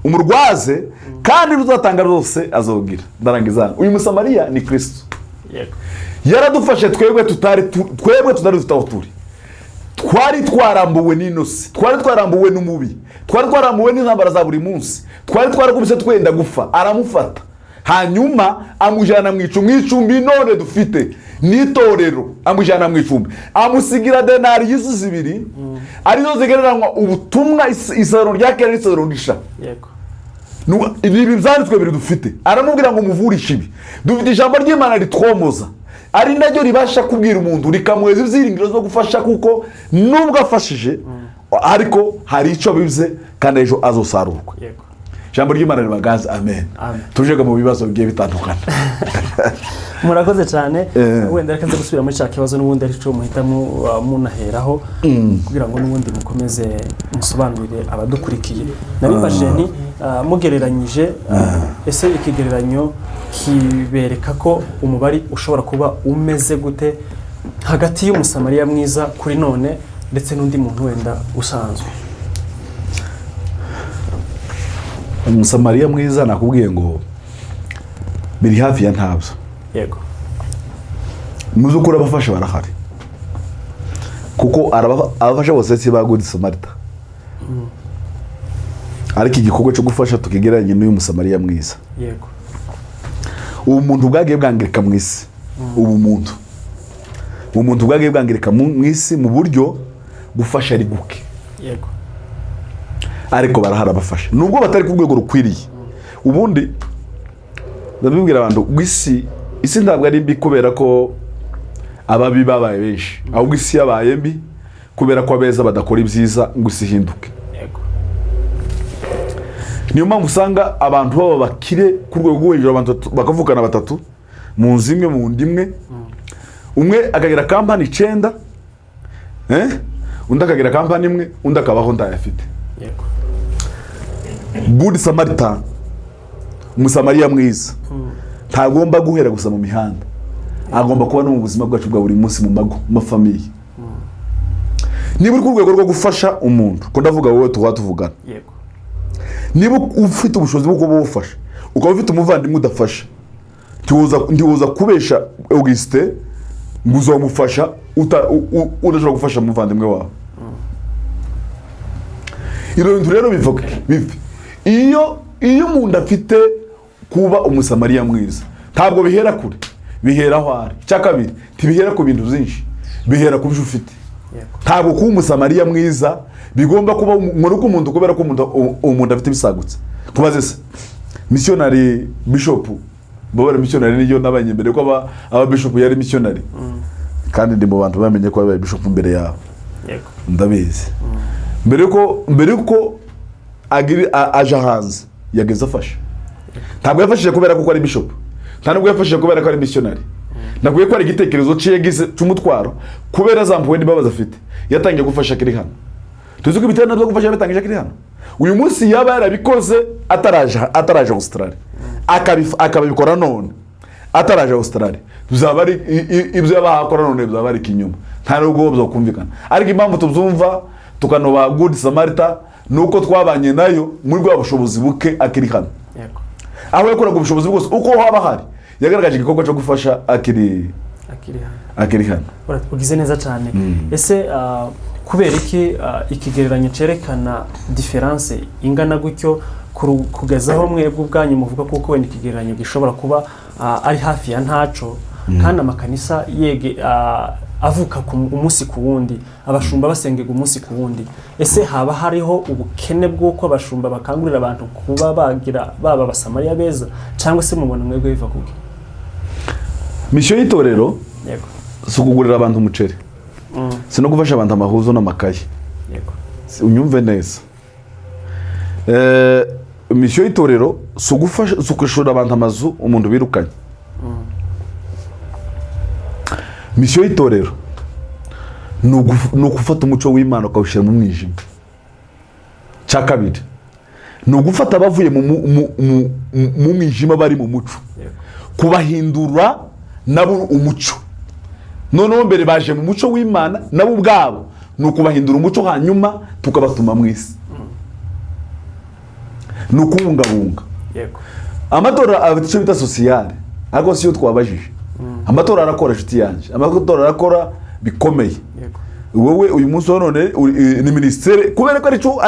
umurwaze kandi ruzatanga rwose azogira. Ndarangiza uyu Musamariya ni Kristo. Yego. Yaradufashe twebwe tutari tutaho turi. Twari twarambuwe n'inosi, twari twarambuwe n'umubi, twari twarambuwe n'intambara za buri munsi, twari twarakubise twenda gupfa. Aramufata hanyuma amujana mu icumbi none dufite n'itorero. Amujana mu icumbi amusigira denari y'isuzi 2 arizo zigereranwa ubutumwa isaro rya kera n'isaro risha. Yego. Ibi byanditswe biri dufite. Aramubwira ngo muvurishe ibi. Dufite ijambo ry'Imana ritwomoza ari naryo ribasha kubwira umuntu rikamweza ibyiringiro zo gufasha kuko nubwo afashije ariko hari icyo bivuze kandi ejo azosarurwa. Yego. Ijambo ry'Imana ribagaze. Amen. Tujega mu bibazo bigiye bitandukana. Murakoze cyane. Wenda reka nze gusubira muri cya kibazo n'ubundi arico muhitamo munaheraho kugira ngo n'ubundi mukomeze musobanurire abadukurikiye. Nabibaje nti mugereranyije ese ikigereranyo kibereka ko umubari ushobora kuba umeze gute hagati y'Umusamariya mwiza kuri none ndetse n'undi muntu wenda usanzwe. Umusamariya mwiza nakubwiye ngo biri hafi ya ntabyo. Yego. Muzukuru abafasha barahari kuko abafasha bose sibagudi Samarita. Ariko igikorwa cyo gufasha tukigeranye n'uyu Musamariya mwiza. Yego. Umuntu bwagiye bwangirika mu isi. Umuntu bwagiye bwangirika mu isi mu buryo gufasha ari guke. Yego. Ariko barahara bafasha nubwo batari ku rwego rukwiriye. Ubundi ndabibwira abantu gwisi isi ntabwo ari mbi kubera ko ababi babaye benshi, ahubwo isi yabaye mbi kubera ko abeza badakora ibyiza ngo isi hinduke. Yego. Niyo mpamvu usanga abantu baba bakire ku rwego rwo hejuru, abantu bakavukana batatu mu nzu imwe mu ndimwe. Umwe akagira kampani 9 undi akagira kampani imwe undi akabaho ndayafite. Yego. Good Samaritan, Umusamariya mwiza ntagomba guhera gusa mu mihanda, agomba kuba no mu buzima bwacu bwa buri munsi mu mago, mu family. Niba uri ku rwego rwo gufasha umuntu ko ndavuga wowe tuvugana. Yego. Niba ufite ubushobozi bwo kubufasha ukaba ufite umuvandimwe udafasha, ndiwoza kubesha Auguste nguzo wamufasha udashobora gufasha umuvandimwe wawe. Ibintu rero bivuga iyo umuntu afite kuba Umusamariya mwiza ntabwo bihera kure, bihera aho ari. Cyakabiri tibihera ku bintu byinshi, bihera ku byo ufite. Ntabwo kuba Umusamariya mwiza bigomba kuba muri ko umuntu kubera ko umuntu afite bisagutse. Kubaze se missionary bishop bobara missionary niyo nabanye mbere ko aba bishop yari missionary kandi ndi mu bantu bamenye ko abaye bishop mbere yaho. Yego. Ndabizi. Mbere ko aja hanze yageze afasha. Ntabwo yafashije kubera ko ari bishop, nta nubwo yafashije kubera ko ari missionary, nabwiye ko ari igitekerezo cye yagize cy'umutwaro kubera za mpuhwe n'imbabazi afite, yatangiye gufasha kiri hano. Tuzi ko ibitero byo gufasha bitangije kiri hano. Uyu munsi yaba yarabikoze ataraje Australia, akabikora none ataraje Australia, bizaba ari ibyo yabahakora none bizaba ari kinyuma, nta nubwo byo kumvikana. Ariko impamvu tubyumva tukanoba good Samaritan nuko twabanye nayo muri bwa bushobozi buke akiri hano. Yego. Aho yakoraga ubushobozi bwose uko haba hari, yagaragaje igikorwa cyo gufasha akiri hano. Ugize neza cyane. Ese kubera iki ikigereranyo cerekana difference ingana gutyo kugezaho mwebwe ubwanyu muvuga kuko wenda ikigereranyo gishobora kuba ari hafi ya ntaco, kandi amakanisa yege avuka ku umunsi ku wundi, abashumba basengega umunsi ku wundi. Ese haba hariho ubukene bw'uko abashumba bakangurira abantu kuba bagira baba abasamariya beza, cyangwa se mubona mwebwe biva kuki? Mission y'itorero Yego. si ukugurira abantu umuceri, si no gufasha abantu amahuzo n'amakaye. Yego. Unyumve neza. Mission y'itorero si ugufasha, si ukwishura abantu amazu umuntu birukanye. Mission y'itorero ni ugufata umuco w'Imana ukawushyira mu mwijima. Cya kabiri ni ugufata abavuye mu mwijima bari mu muco, kubahindura nabo umuco. Noneho mbere baje mu muco w'Imana, nabo ubwabo ni ukubahindura umuco, hanyuma tukabatuma mu isi. Ni ukubungabunga. Yego. Amatora afite icyo bita sociale, ariko siyo twabajije. Amatora arakora inshuti yanjye, amatora arakora bikomeye. Yego. Wowe uyu munsi none ni ministere, kubera ko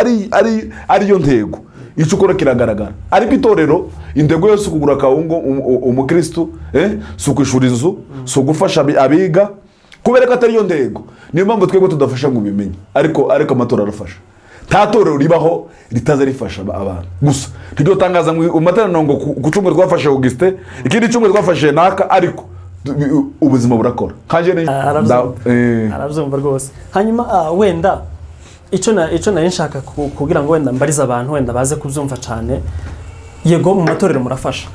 ariyo ntego icyo ukora kiragaragara. Ariko itorero intego yose kugura kawungo umukristo, si ukwishura inzu, si ugufasha abiga, kubera ko atari yo ntego. Niyo mpamvu twebwe tudafasha ngo ubimenye, ariko amatora arafasha. Nta torero ribaho ritaza rifasha abantu gusa. Ntido tangaza mu materaniro ngo ku cyumweru twafashe Augustin, ikindi cyumweru twafashe naka, ariko ubuzima burakora. Kanje arabyumva rwose. Hanyuma wenda icyo nari nshaka kugira ngo wenda mbariza abantu wenda baze kubyumva cyane. Yego, mu matorero murafasha,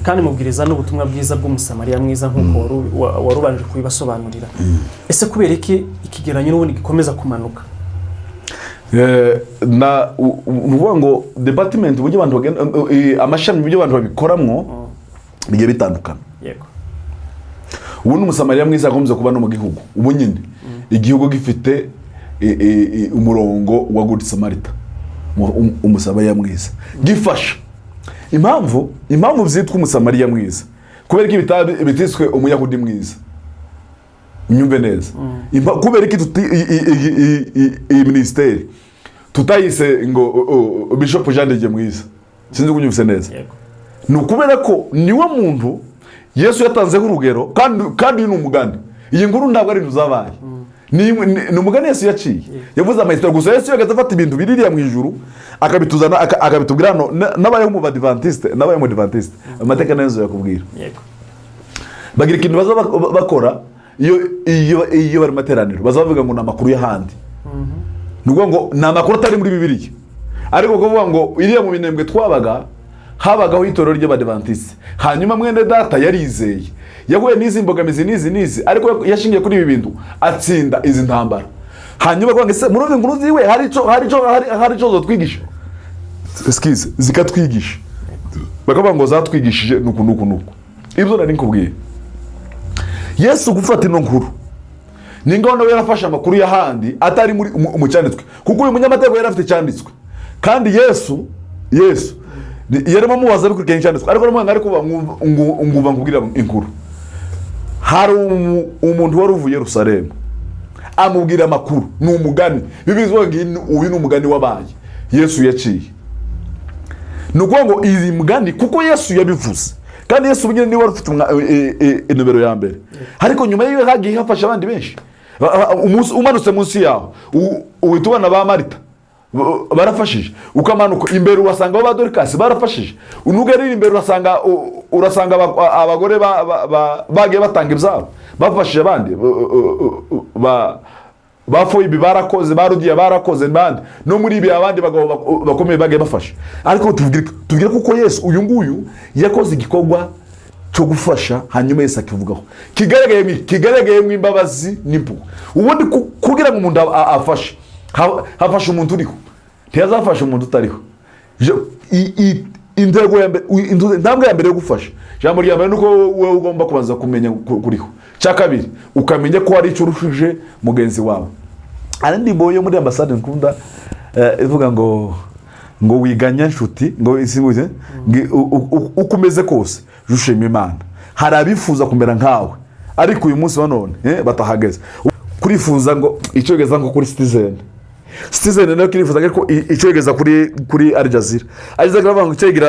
kandi mubwiriza n'ubutumwa bwiza bw'umusamariya mwiza nk'uko warubanje kubibasobanurira. Ese kubera iki ikigeranyo n'ubundi gikomeza kumanuka? Nuvuga ngo department uburyo abantu bagenda, amashami uburyo abantu babikoramwo bigiye bitandukana. Yego. Ubu n'umusamariya mwiza akomeza kuba no mu gihugu. Ubu nyine igihugu gifite umurongo wa good Samaritan, umusamariya mwiza gifasha. Impamvu byitwa umusamariya mwiza kubera ko bitiswe umuyahudi mwiza. Unyumve neza. Kubera ko iyi ministeri tutayise ngo Bishop Jean de mwiza, sinzi kunyumvise neza. Ni ukubera ko niwe muntu Yesu yatanzeho urugero, kandi ni umugani. Iyi nkuru ntabwo ari ntuzabaye, ni umugani Yesu yaciye. Yavuze amayisitari gusa. Yesu yagaze afata ibintu biririya mu ijuru akabituzana akabitubwira hano. N'abaye mu Badventiste, amateka nayo yakubwira. Bagira ikintu baza bakora iyo bari materaniro, bazavuga ngo namakuru y'ahandi. Nuko ngo namakuru atari muri Bibiliya, ariko kuvuga ngo iriya mu binembwe twabaga habagaho itorero ry'Abadventiste. Hanyuma mwene data yarizeye, yaguye n'izi mbogamizi nizi, ariko yashingiye kuri ibi bintu atsinda izi ntambara. Hanyuma kwanga se muruve nkuru ziwe hari cyo zotwigisha, excuse zikatwigisha, bakavuga ngo zatwigishije nuko. Ibyo nari nkubwiye. Yesu gufata ino nkuru ni ngono yarafasha amakuru y'ahandi atari muri umucyanditswe, kuko uyu munyamateka yarafite cyanditswe, kandi Yesu yarimo mubaza bikurikira icyanditswe, ariko n'umwana ariko nguba nkubwira inkuru. Hari umuntu wari uvuye Yerusalemu amubwira amakuru, ni umugani. Bibizwa ngo uyu ni umugani wabaye Yesu yaciye. Nuko ngo iyi mugani kuko Yesu yabivuze, kandi Yesu bunyine ni wari ufite inobero ya mbere, ariko nyuma yiwe hagiye hafasha abandi benshi. Umanutse munsi yaho uhita ubona ba Marita barafashije, ukamanuka imbere urasanga ba Dorcas barafashije, unugera imbere urasanga abagore bagiye batanga ibyabo bafashije abandi, bafoye ibi barakoze, barugiye barakoze bandi, no muri ibi abandi bagabo bakomeye bagiye bafasha. Ariko tubwire kuko Yesu uyu nguyu yakoze igikorwa cyo gufasha hanyuma Yesu akivugaho kigaragayemo imbabazi n'impuhwe. Ubundi kugira ngo umuntu afashe hafashe umuntu uriho, ntiyazafasha umuntu utariho. Intambwe ya mbere yo gufasha, ijambo rya mbere nuko wowe ugomba kubanza kumenya kuriho. Cya kabiri ukamenya ko hari icyo urushije mugenzi wawe. Arandi mboyo muri ambasade nkunda ivuga ngo wiganya nshuti, ngo isimuze ukomeze kose jushima Imana. Hari abifuza kumera nkawe ariko uyu munsi wa none batahageze. Kurifuza ngo icogeza ngo kuri Citizen nayo kirifuza ko icogeza kuri Al Jazeera. Azaga ngo icegera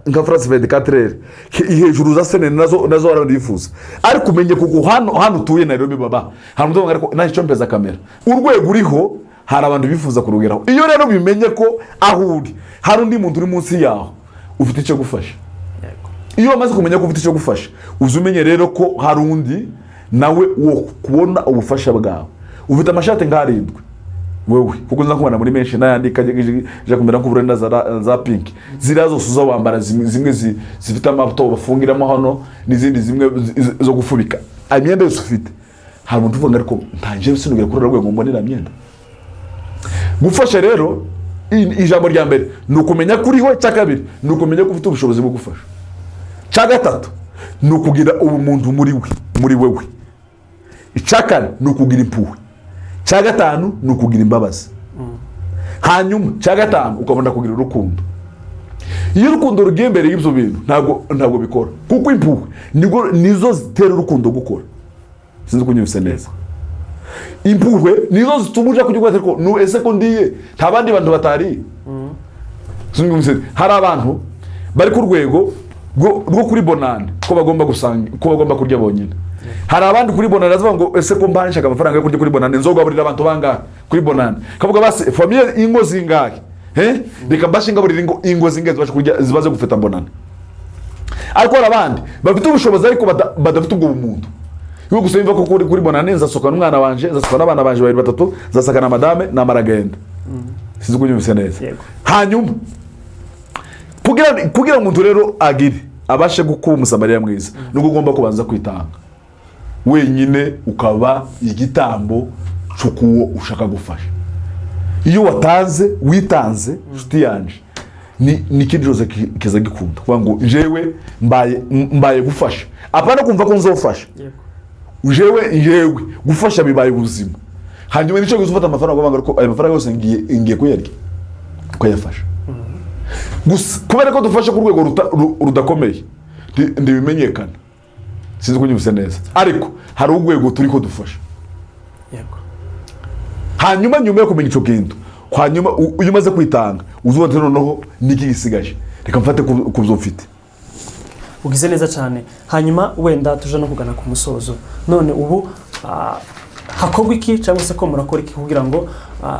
nka France 24 hejuru za sene nazo aradifuza. Ariko umenye kuko hano tuye Nairobi baba hari umuntu ariko naho mpeza kamera urwego uriho, hari abantu bifuza kurugeraho. Iyo rero bimenye ko aho uri hari undi muntu uri munsi yaho ufite icyo gufasha. Iyo wamaze kumenya ko ufite icyo gufasha, uzumenye rero ko hari undi nawe wo kubona ubufasha bwawe. Ufite amashati ngarindwe wewe kuko nza kubana muri menshi nayandi kaje kumera ko burenda za pink zirazo suza wambara zimwe zifite amabuto bafungiramo hano n'izindi zimwe zo gufubika. Imyenda yose ufite hari umuntu uvuga ariko ntanje sinugera kuri rwego mbonera myenda. Gufasha rero ijambo rya mbere nukumenya kuriho, cya kabiri nukumenya ko ufite ubushobozi bwo gufasha, cya gatatu nukugira ubumuntu muri wewe, icya kane nukugira impuhwe, cya gatanu nukugira imbabazi, hanyuma cya gatanu ukabona kugira urukundo. Iyo urukundo rugiye imbere y'ibyo bintu ntabwo bikora, kuko impuhwe nizo zitera urukundo gukora. Sinzi kunyumvise neza. Impuhwe nizo zitumuja kujya ko ese ko ndiye nta bandi bantu batari. Hari abantu bari ku rwego rwo kuri bonane ko bagomba kurya bonyine. Hari abandi kuri bonane azavuga ngo ese ko mbanshaka amafaranga yo kurya kuri bonane nzogaburira abantu bangahe kuri bonane. Kavuga base famille ingo zingahe reka bashinga burira ingo zingahe zibasha kurya zibaze gufeta bonane. Ariko hari abandi bafite ubushobozi ariko badafite ubwo bumuntu. Yo gusumva ko kuri bonane nzasoka n'umwana wanje, nzasoka n'abana banje bari batatu, nzasaka na madame na maragenda. Sinzi kunyumvise neza. Hanyuma kugira umuntu rero agire abashe gukuba umusamariya mwiza nuko ugomba kubanza kwitanga wenyine, ukaba igitambo cy'uko ushaka gufasha. Iyo witanze nshuti yanje ni kijoze kiza gikunda kuvuga ngo jewe mbaye gufasha, apana kumva ko nzofasha. Jewe gufasha bibaye ubuzima. Hanyuma nico gufata amafaranga ngo ko ayo mafaranga yose ngiye kuyarya kuyafasha. Gusa kubera ko dufasha ku rwego rudakomeye ndibimenyekana, sinzi kunyumvise neza, ariko hari urwego turi ko dufasha. Hanyuma nyuma yo kumenya ico kintu, hanyuma uyu maze kwitanga uzuba noneho niki gisigaje, reka mfate kubyo mfite. Ugize neza cyane. Hanyuma wenda tuje no kugana ku musozo. None ubu hakorwa iki cyangwa se ko murakora iki kugira ngo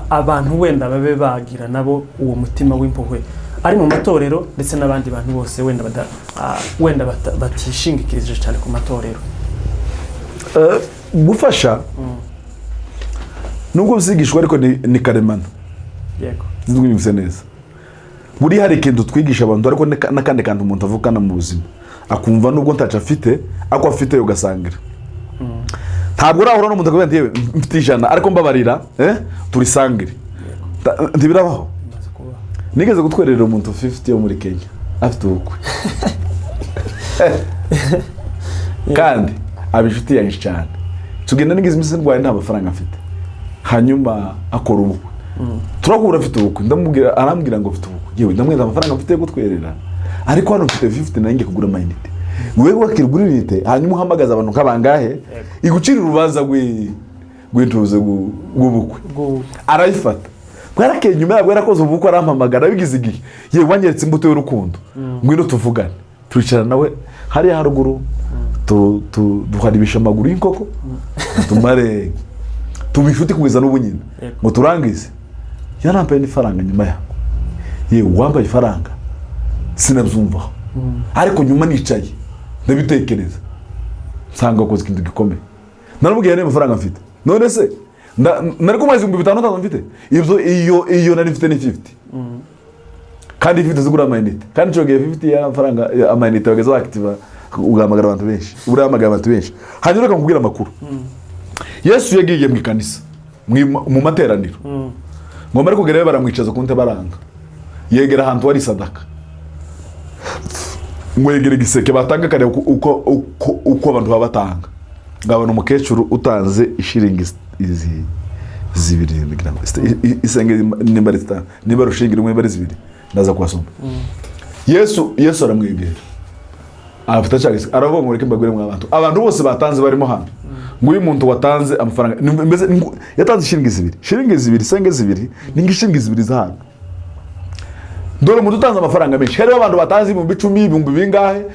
abantu wenda babe bagira nabo uwo mutima w'impuhwe ari mu matorero ndetse n'abandi bantu bose wenda batishingikirije cyane ku matorero? Gufasha nubwo byigishwa ariko ni karemano. Yego. Ndumvise neza. Buri hari ikintu twigisha abantu ariko nakandi kantu umuntu avukana mu buzima akumva nubwo ntaca afite ako afite ugasangira. Ntabwo urahura n'umuntu akubwira ndiye mfite ijana ariko mbabarira turisangire. Ntibirabaho. Nigeze gutwerera umuntu 50 yo muri Kenya afite ubukwe. Kandi abishuti yanjye cyane. Tugenda nigize iminsi ndwaye nta mafaranga afite. Hanyuma akora ubukwe. Turakura afite ubukwe, ndamubwira arambwira ngo afite ubukwe. Yewe ndamweza amafaranga mfite yo gutwerera. Ariko hano mfite 50 nanjye kugura amayinite. Wewe wakirugura inite hanyuma uhamagaza abantu kabangahe igucira urubanza gwintuze gubukwe. Arayifata. Bwarakeye nyuma yabwo yarakoze ubukwe arampamagara bigize igihe. Yewe wanyeretse imbuto y'urukundo. Ngwino tuvugane. Turicara nawe hari haruguru duharibisha amaguru y'inkoko. Tumare tubishuti kugeza n'ubunyina. Ngo turangize. Yarambaye ifaranga nyuma ya. Yewe wambaye ifaranga. Sinabyumva. Ariko nyuma nicaye ndabitekereza nsanga ukoze ikintu gikomeye. Naramubwiye ne amafaranga mfite. None se nari kumaze 5,000 mfite. Iyo nari mfite ni 50. Kandi 50 zigura amayinite. Kandi cyo gihe 50 ya amafaranga amayinite bageza active ugahamagara abantu benshi urahamagara abantu benshi hanyuma akakubwira amakuru Yesu yagiye mu ikanisa mu materaniro ngo bari kugerayo baramwicaza ku ntebe baranga yegera ahantu hari sadaka ngo yegere igiseke batanga kare uko abantu baba batanga ngabona umukecuru utanze ishiringi zibiri ngira ngo isenge nimba rushingira umwe bari zibiri ndaza kwasoma Yesu aramwegera afite cyagise aravuga ngo reke mbagwire mu abantu bose batanze barimo hano ngo uyu muntu watanze amafaranga yatanze shiringi zibiri senge zibiri ningi shiringi zibiri zahano dore umuntu utanze amafaranga menshi hari abantu batanze 10,000 ibihumbi bingahe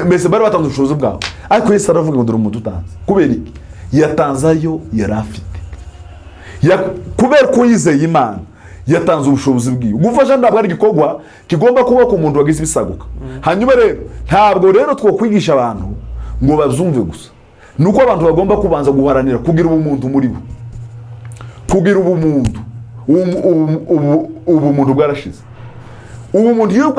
mbese bari batanze ubushobozi bwabo ariko Yesu aravuga ngo dore umuntu utanze kubera iki yatanzayo yarafite kubera ko yizeye Imana yatanze ubushobozi bwiwe gufasha ntabwo ari gikorwa kigomba kuba ku muntu wagize ibisaguka hanyuma rero ntabwo rero twokwigisha abantu ngo bazumve gusa nuko abantu bagomba kubanza guharanira kugira ubumuntu muri bo kugira ubumuntu ubumuntu bwarashize ubumuntu iyo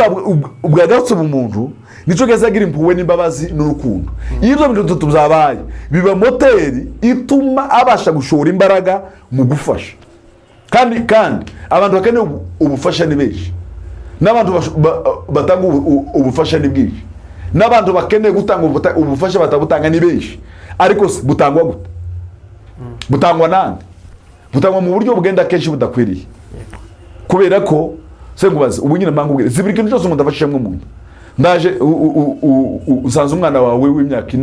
bwagarutse ubumuntu nico gazagira impuhwe n'imbabazi n'urukundo iyo ibyo bintu tuzabaye biba moteri ituma abasha gushora imbaraga mu gufasha kandi abantu bakeneye ubufasha ni benshi n'abantu batanga ubufasha ni bwinshi n'abantu bakeneye gutanga ubufasha batabutanga ni benshi ariko butangwa gute butangwa nande butangwa mu buryo bugenda kenshi budakwiriye kubera ko sengubaze ubu nyine mbangubwire zibiri kintu cyose umuntu afashishamo umuntu ndaje usanze umwana wawe w'imyaka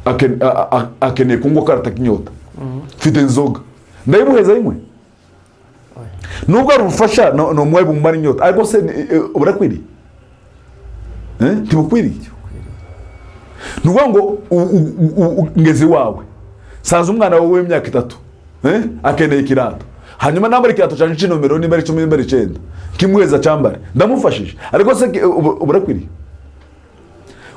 4 akeneye kunywa karata kinyota mfite inzoga ndayimuheza yimwe nubwo ari ubufasha no mwaye bumara inyota ariko se urakwiriye ntibukwiriye nuvuga ngo ngeze wawe sanze umwana wawe w'imyaka 3 akeneye ikirato hanyuma nambara ikirato cyane cy'inomero nimba ari 10 nimba ari 9 kimuheza cyambare ndamufashije ariko se urakwiriye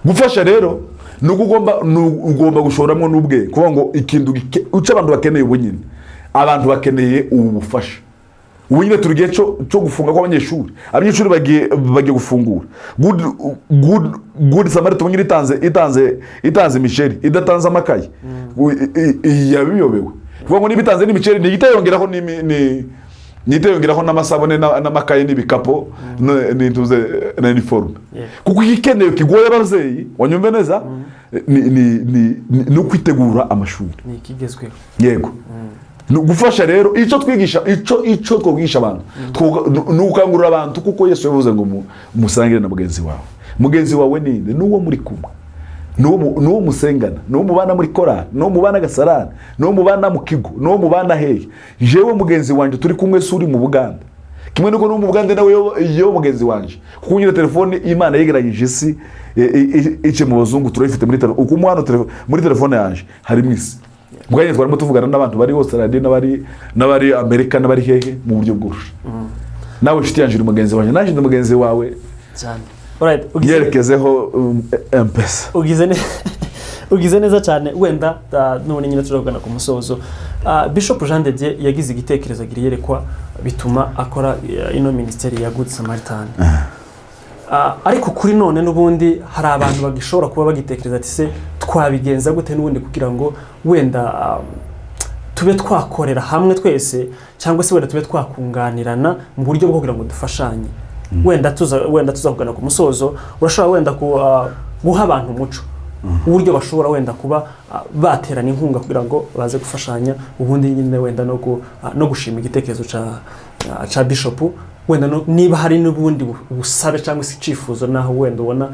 gufasha rero nuko ugomba gushoramo n'ubwe kuvuga ngo ikintu uca abantu bakeneye ubunyine abantu bakeneye ubufasha ubunyine turugiye cyo gufunga kw'abanyeshuri bagiye gufungura good Samariya tubunyine itanze imiceri idatanze amakaye yabiyobewe kuvuga ngo nibitanze n'imiceri nigitayongeraho niteyongeraho n'amasabone n'amakaye n'ibikapo n'intuze na uniforme kuko ikeneye kigoye abavyeyi wanyumve neza ni kwitegura amashuri ni kigezweho yego gufasha rero ico twigisha abantu nukangurira abantu kuko Yesu yavuze ngo musangire na mugenzi wawe ninde nuwo muri kumwe nuwo musengana nuwo mubana muri korali nuwo mubana gasarani nuwo mubana mu kigo nuwo mubana hehe jewe mugenzi wanje turi kumwe suri mu Buganda kimwe nuko no mu Buganda nawe yo mugenzi wanje kuko nyine telefone Imana yegeranyije isi ice mu bazungu turayifite muri telefone uko umwana muri telefone yanje hari mwisi bwanye twarimo tuvugana n'abantu bari hose radio n'abari Amerika n'abari hehe mu buryo bwurusha nawe nshuti yanje uri mugenzi wanje nanje ndi mugenzi wawe cyane alright yerekezeho mpesa ugize neza cyane wenda none nyine turagana ku musozo Bishop Jean de Dieu yagize igitekerezo agiyerekwa bituma akora ino ministeri ya Good Samaritan ariko kuri none n'ubundi hari abantu bagishobora kuba bagitekereza ati se twabigenza gute n'ubundi kugira ngo wenda tube twakorera hamwe twese cyangwa se wenda tube twakunganirana mu buryo bwo kugira ngo dufashanye wenda tuzakugana ku musozo urashobora wenda guha abantu umuco uburyo bashobora wenda kuba baterana inkunga kugira ngo baze gufashanya ubundi nyine wenda no gushima igitekerezo ca Bishop wenda niba hari n'ubundi busabe cyangwa se icifuzo naho wenda ubona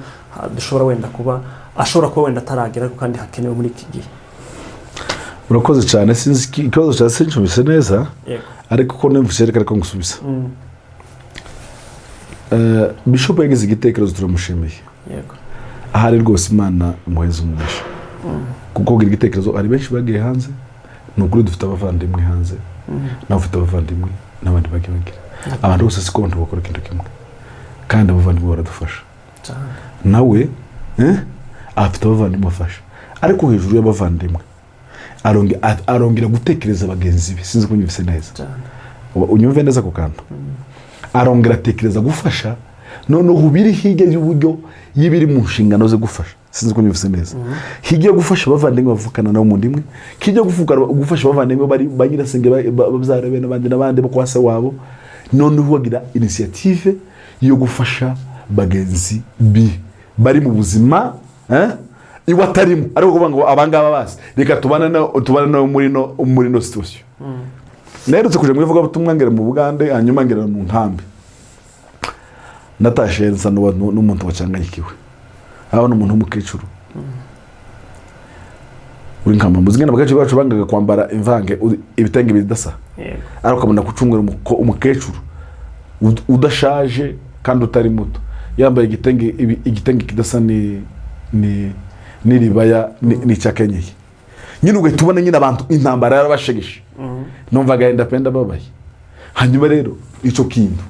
dushobora wenda kuba ashobora kuba wenda taragera kandi hakenewe muri iki gihe. Urakoze cyane sinzi ikibazo cya sinchubise neza ariko ko nemvise reka ngusubiza. Bishop yagize igitekerezo turamushimiye. Yego. Ahari rwose Imana muheza umugisha. Kuko gira igitekerezo ari benshi bagiye hanze n'ukuri dufite abavandimwe hanze. Nawe ufite abavandimwe n'abandi bagiye bagira. Abantu bose siko bantu bakora ikintu kimwe. Kandi abavandimwe baradufasha. Nawe afite abavandimwe bafasha. Ariko hejuru y'abavandimwe arongera gutekereza bagenzi be sinzi kunyumvise neza. Unyumve neza ku kantu. Arongera atekereza gufasha noneho biri hirya y'uburyo y'ibiri mu nshingano zo gufasha sinzi ko nyumvise neza hirya yo gufasha abavandimwe bavukana nabo mu ndimwe hirya gufasha abavandimwe bari banyirasenge babyara bene n'abandi bo kwa se wabo noneho wagira initiative yo gufasha bagenzi bari mu buzima iwa tarimo ariko kuvuga ngo abangaba basi reka tubana no muri no situation nerutse kuje mu ivuga butumwa ngere mu Bugande hanyuma ngera mu ntambi natashe nsa n'umuntu wacanganyikiwe aho n'umuntu w'umukecuru uri nkama muzingana bagace bacu bangaga kwambara imvange ibitenge bidasa ariko ukabona kucungura umukecuru udashaje kandi utari muto yambaye igitenge kidasa n'iribaya n'icyakenyeye nyine ugahita tubona nyine abantu intambara yarabashegeshe numvaga yenda penda babaye hanyuma rero icyo kintu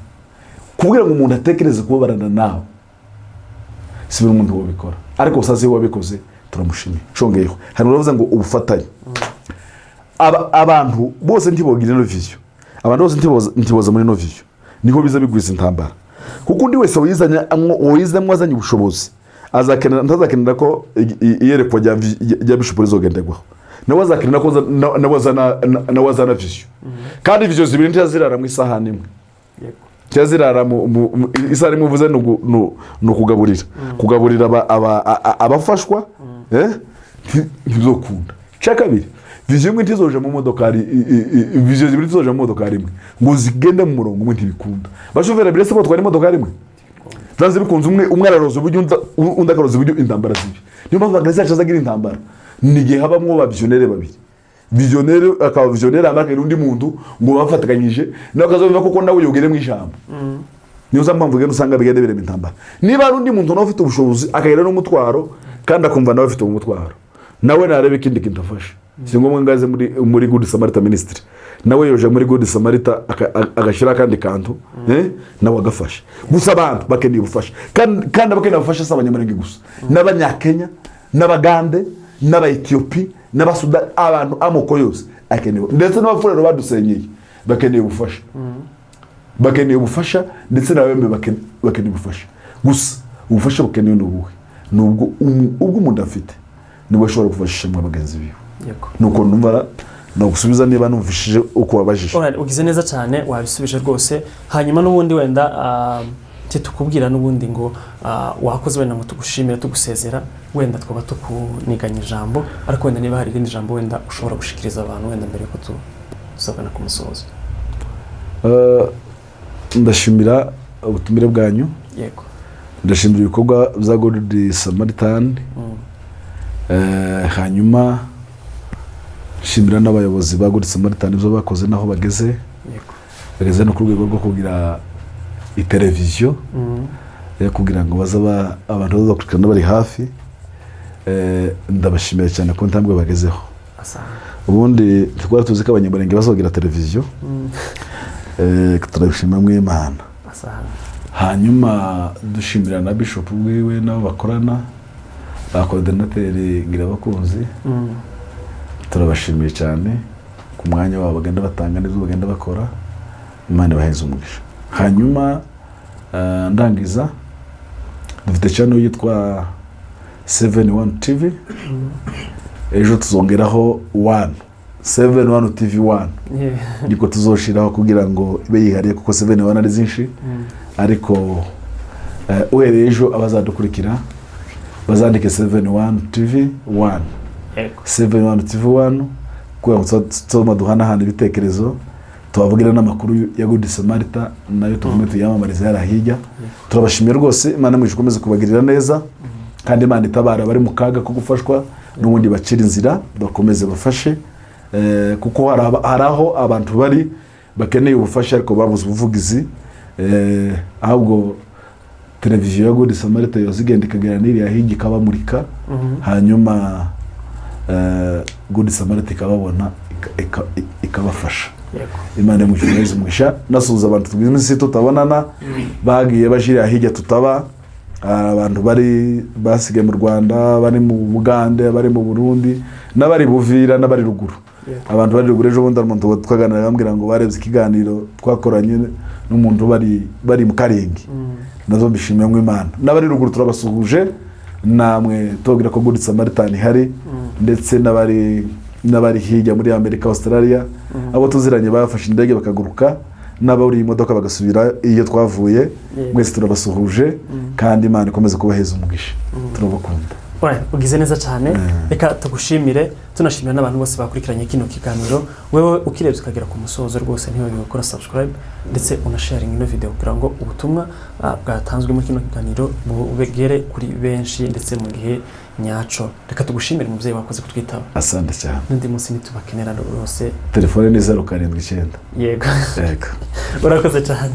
kubwira ngo umuntu atekereze kubabarana nawe si buri muntu wabikora ariko usaze wabikoze turamushimiye congeyeho hari uravuze ngo ubufatanye abantu bose ntibogira no vision abantu bose ntiboza muri no vision niho biza bigwiza intambara kuko undi wese wizanye azanye ubushobozi ntazakenera ko iyerekwa rya bishop rizogenderwaho nawe azakenera ko nawe azana vision kandi vision zibiri ntazirara mu isahani imwe cyazirara mu isahani imwe uvuze no kugaburira abafashwa ntizokunda cya kabiri vision imwe ntizoje mu modokari vision zibiri ntizoje mu modokari imwe ngo zigende mu murongo umwe ntibikunda bashofera birese ko twari modokari imwe zanze bikunze umwe araroza uburyo undi akaroza uburyo intambara zibi niyo mpamvu bageze azagira intambara nigihe habamwo bavisionnaire babiri visionnaire akaba visionnaire amakere undi muntu ngo bafatakanyije nawe kazobimva kuko nawe yogere mu ijambo niyo mpamvu genda usanga bigende birema intambara niba ari undi muntu nawe ufite ubushobozi akagera no mutwaro kandi akumva nawe afite umutwaro nawe narebe ikindi kintu afashe si ngombwa ngaze muri Good Samaritan Ministry nawe yoje muri Good Samaritan agashira kandi kantu nawe agafasha gusa abantu bakeneye ubufasha kandi bakeneye ubufasha s'abanyamurenge gusa n'abanyakenya n'abagande n'abaethiopie n'abasudan abantu amoko yose akeneye ndetse n'abafurero badusenyeye bakeneye ubufasha ndetse n'abembe bakeneye ubufasha gusa ubufasha bukeneye n'ubuhe nubwo umuntu afite niwe ashobora gufashisha mu bagenzi biwe nuko numva no gusubiza niba numvishije uko wabajije ugize neza cyane wabisubije rwose hanyuma n'ubundi wenda tukubwira n'ubundi ngo wakoze wenda ngo tugushimire tugusezera wenda twaba tukuniganya ijambo ariko wenda niba hari irindi jambo wenda ushobora gushikiriza abantu wenda mbere yuko tuzabana ku musozo ndashimira ubutumire bwanyu yego ndashimira ibikorwa bya Good Samaritan hanyuma shimira n'abayobozi ba Good Samaritan ibyo bakoze naho bageze no ku rwego rwo kugira iteleviziyo kugira ngo bazaba abantu bazakurikirana bari hafi ndabashimiye cyane ko ntambwe bagezeho ubundi twari tuzi ko abanyamurenge bazogira televiziyo turabishimira mu Imana hanyuma dushimira na bishop wiwe nabo bakorana ba coordinateur ngira bakunzi turabashimiye cyane ku mwanya wabo bagenda batanga n'izo bagenda bakora Imana baheze umugisha hanyuma ndangiza dufite channel yitwa 71 TV ejo tuzongeraho 71 TV 1 niko tuzoshiraho kugira ngo ibe yihariye kuko 71 ari zinshi ariko uhereye ejo abazadukurikira bazandike 71 TV 1 71 TV 1 kugira ngo tuzoma duhanahana ibitekerezo tubavugira n'amakuru ya Good Samaritan nayo tugume tuyamamariza yarahijya turabashimiye rwose Imana mwishe komeze kubagirira neza kandi Imana itabara bari mu kaga ko gufashwa n'ubundi bacira inzira bakomeze bafashe kuko haraho abantu bari bakeneye ubufasha ariko babuze ubuvugizi ahubwo televiziyo ya Good Samaritan yozigenda ikaganiriye ahijya ikabamurika hanyuma Good Samaritan ikababona ikabafasha Imana mwishe mwisha nasuza abantu tugizwe tutabonana bagiye bashira ahijya tutaba abantu bari basige mu Rwanda bari mu Bugande bari mu Burundi n'abari Buvira n'abari Ruguru abantu bari ruguru ejo bundi umuntu twaganira bambwira ngo barebye ikiganiro twakoranye n'umuntu bari mu Karenge nazo mbishimiye ngo Imana n'abari ruguru turabasuhuje namwe tubabwira ko Good Samaritan hari ndetse n'abari hirya muri Amerika Australia abo tuziranye bafashe indege bakaguruka n'abari imodoka bagasubira iyo twavuye mwese turabasuhuje kandi Imana ikomeze kubaheza umugisha turabakunda. Ugize neza cyane reka tugushimire tunashimira n'abantu bose bakurikiranye kino kiganiro wewe ukirebye ukagera ku musozo rwose ntiwibagirwe gukora subscribe ndetse unasharing ino video kugira ngo ubutumwa bwatanzwe muri kino kiganiro bugere kuri benshi ndetse mu gihe nyaco. Reka tugushimire muvyeyi wakoze kutwitaba. Asante cyane. N'undi munsi nitubakenera rwose telefone ni 079. Yego. Urakoze cyane.